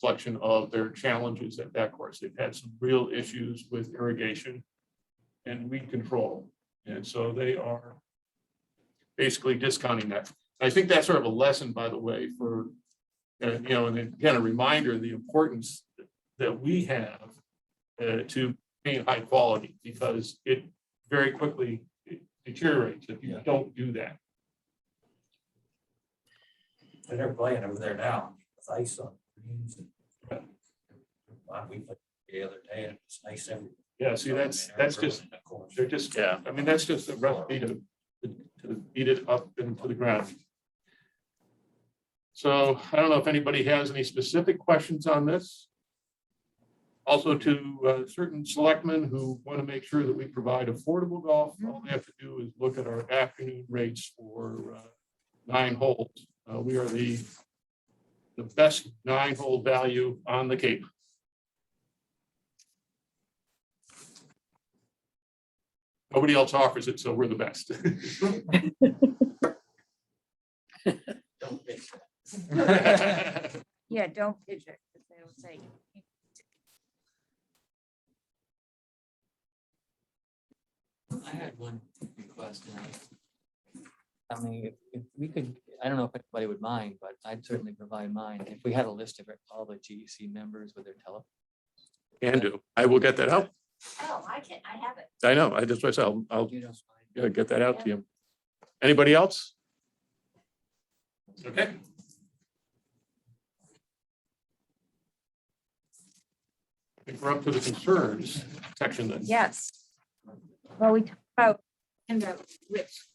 reflection of their challenges at that course. They've had some real issues with irrigation and weed control. And so they are basically discounting that. I think that's sort of a lesson, by the way, for, and again, a reminder of the importance that we have to maintain high quality, because it very quickly deteriorates if you don't do that. And they're playing over there now with ice on greens and. We played the other day and it's nice everywhere. Yeah, see, that's just, they're just, yeah, I mean, that's just a recipe to beat it up into the ground. So I don't know if anybody has any specific questions on this. Also to certain selectmen who want to make sure that we provide affordable golf, all they have to do is look at our afternoon rates for 9 holes. We are the best 9-hole value on the Cape. Nobody else offers it, so we're the best. Yeah, don't pitch it, because they'll say. I had one request. I mean, if we could, I don't know if anybody would mind, but I'd certainly provide mine. If we had a list of all the GEC members with their telephone. Can do. I will get that out. Oh, I have it. I know, I just myself, I'll You don't mind. get that out to you. Anybody else? Okay. I think we're up to the concerns section then. Yes. Well, we talked about and the risk.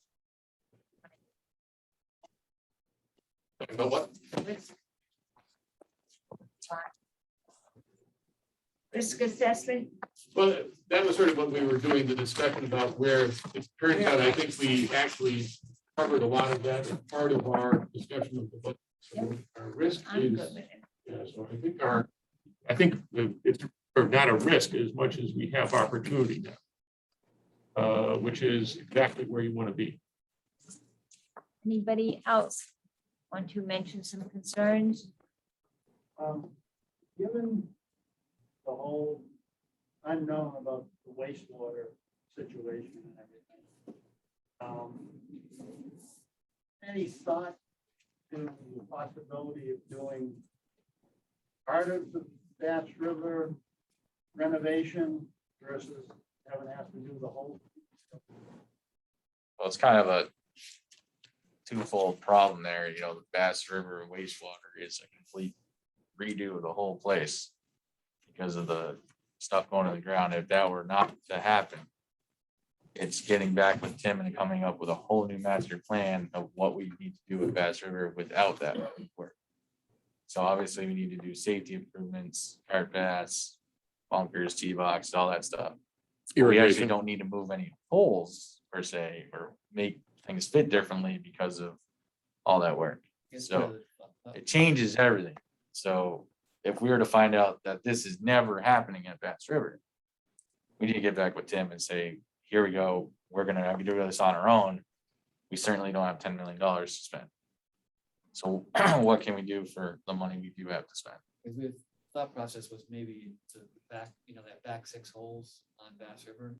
About what? Risk assessment. Well, that was sort of what we were doing, the discussion about where it turns out, I think we actually covered a lot of that as part of our discussion of the budget. So our risk I'm is, good with it. yeah, so I think it's not a risk as much as we have opportunity now. Which is exactly where you want to be. Anybody else want to mention some concerns? Given the whole unknown about the wastewater situation and everything, any thought to the possibility of doing part of the Bass River renovation versus having to have to do the whole? Well, it's kind of a twofold problem there, you know, the Bass River wastewater is a complete redo of the whole place because of the stuff going to the ground. If that were not to happen, it's getting back with Tim and coming up with a whole new master plan of what we need to do with Bass River without that work. So obviously we need to do safety improvements, cart paths, bunkers, T-box, all that stuff. We actually Irrigation. don't need to move any holes per se, or make things fit differently because of all that work. So it changes everything. So if we were to find out that this is never happening at Bass River, we need to get back with Tim and say, here we go, we're gonna have to do this on our own. We certainly don't have $10 million to spend. So what can we do for the money we do have to spend? Because the thought process was maybe to back, that back 6 holes on Bass River.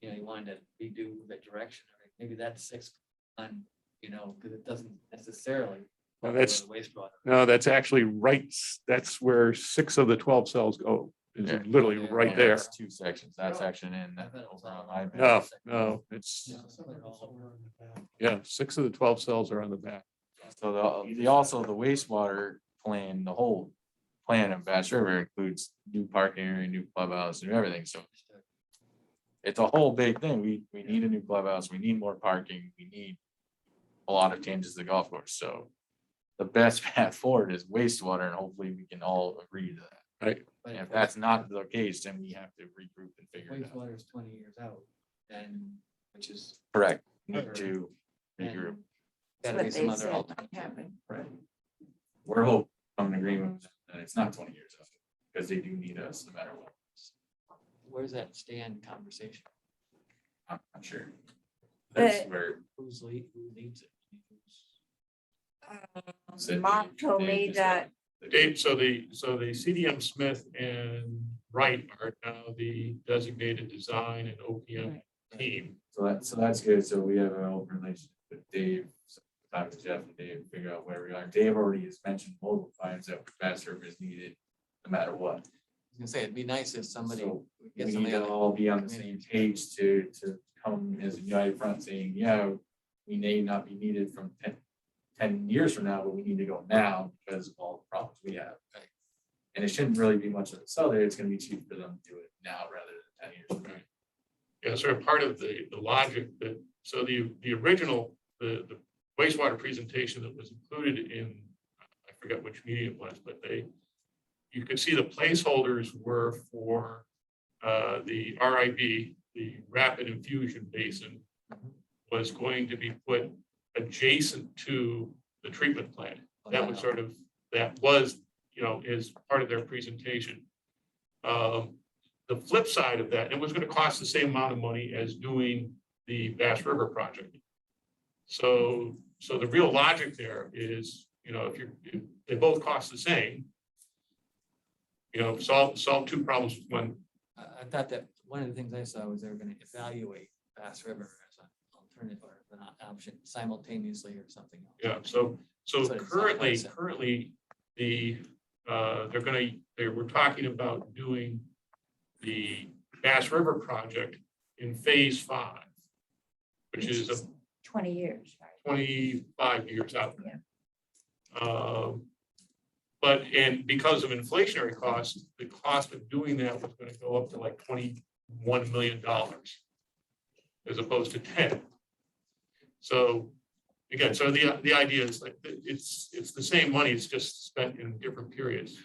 You wanted to redo the direction, or maybe that's 6 on, because it doesn't necessarily. Well, cover that's- the wastewater. No, that's actually right. That's where 6 of the 12 cells go. Is Yeah. literally Yeah, right And there. that's 2 sections, that section in, I thought it was over on all my over. bed. No, it's, Yeah, so they're all over. yeah, 6 of the 12 cells are on the back. So also the wastewater plan, the whole plan of Bass River includes new parking area, new clubhouse, and everything, so it's a whole big thing. We need a new clubhouse, we need more parking, we need a lot of changes to the golf course, so the best path forward is wastewater, and hopefully we can all agree to that. But And if that's not the case, then we have to regroup and figure it out. wastewater is 20 years out, then, which is. Correct. Need to and regroup. Gotta be some other alternative. Right. We're hoping on an agreement that it's not 20 years out, because they do need us no matter what. Where's that stand conversation? I'm not sure. That's where. Who needs it? Cindy, Mark told me Dave just that Dave, so the CDM Smith and Wright are now the designated design and OPM team. So that's good. So we have an open relationship with Dave. So talk to Jeff and Dave, figure out where we are. Dave already has mentioned multiple times that Bass River is needed no matter what. I was gonna say, it'd be nice if somebody So we gets need somebody to on. all be on the same page to come as a united front saying, yeah, we may not be needed from 10 years from now, but we need to go now because of all the problems we have. Right. And it shouldn't really be much of a sell there. It's gonna be cheaper for them to do it now rather than 10 years from now. Yeah, sort of part of the logic that, so the original, the wastewater presentation that was included in, I forget which meeting it was, but you could see the placeholders were for the RIB, the rapid infusion basin, was going to be put adjacent to the treatment plant. That was sort of, is part of their presentation. The flip side of that, it was going to cost the same amount of money as doing the Bass River project. So the real logic there is, if they both cost the same, solve 2 problems with one. I thought that one of the things I saw was they were gonna evaluate Bass River as an alternative or an option simultaneously or something else. Yeah, so That's what it sounds like. currently, we're talking about doing the Bass River project in phase 5, which is a 20 years, right? 25 years out. Yeah. But, and because of inflationary costs, the cost of doing that was gonna go up to like $21 million as opposed to 10. So again, so the idea is like, it's the same money, it's just spent in different periods.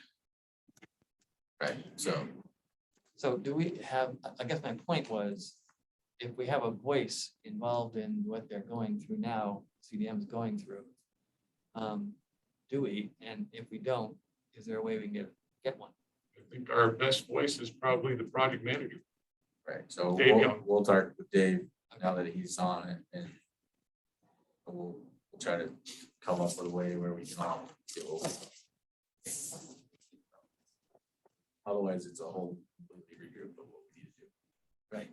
Right, so. So do we have, I guess my point was, if we have a voice involved in what they're going through now, CDM is going through, do we? And if we don't, is there a way we can get one? I think our best voice is probably the project manager. Right, so Dave Young. we'll talk with Dave now that he's on it, and we'll try to come up with a way where we can all get over. Otherwise, it's a whole completely regroup of what we need to do. Right.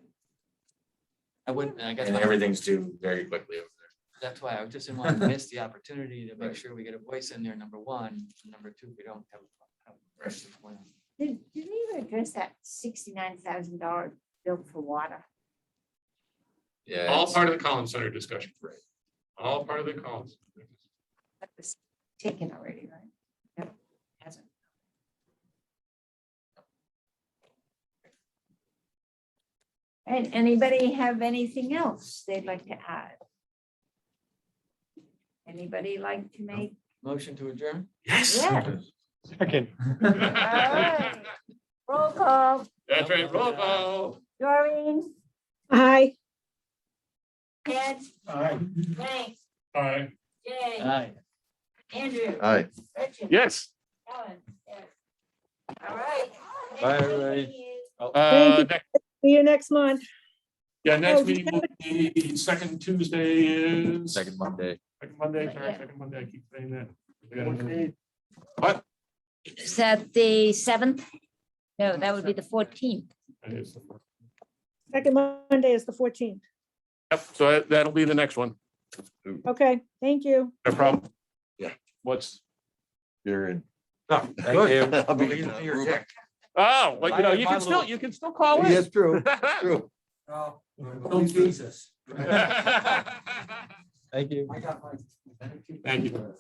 I wouldn't, I guess. And my- everything's due very quickly over there. That's why I just didn't want to miss the opportunity to make Right. sure we get a voice in there, number one. And number two, we don't have a aggressive plan. Did we ever address that $69,000 bill for water? Yeah. All it's- part of the Collins Center discussion. Right. All part of the Collins. That was taken already, right? No, hasn't. And anybody have anything else they'd like to add? Anybody like to make? Motion to adjourn? Yes. Yeah. Second. All right. Roll call. That's right, roll call. Doreen, Aye. Ed, Aye. Frank, All right. Jay, Aye. Andrew, Aye. Richard. Yes. Ellen, yes. All right. Bye, everybody. Thank you. Thank you. Next, See you next month. yeah, next Oh, meeting will be second Tuesday is. Second Monday. Second Monday, sorry, Yeah. second Monday, I keep saying that. What? Is that the 7th? No, that would be the 14th. That is the first. Second Monday is the 14th. Yep, so that'll be the next one. Okay, thank you. No problem. Yeah. What's? You're in. Oh, Good. oh, well, you can still call in. Yes, true, true. Don't Jesus. Thank Thank you. you.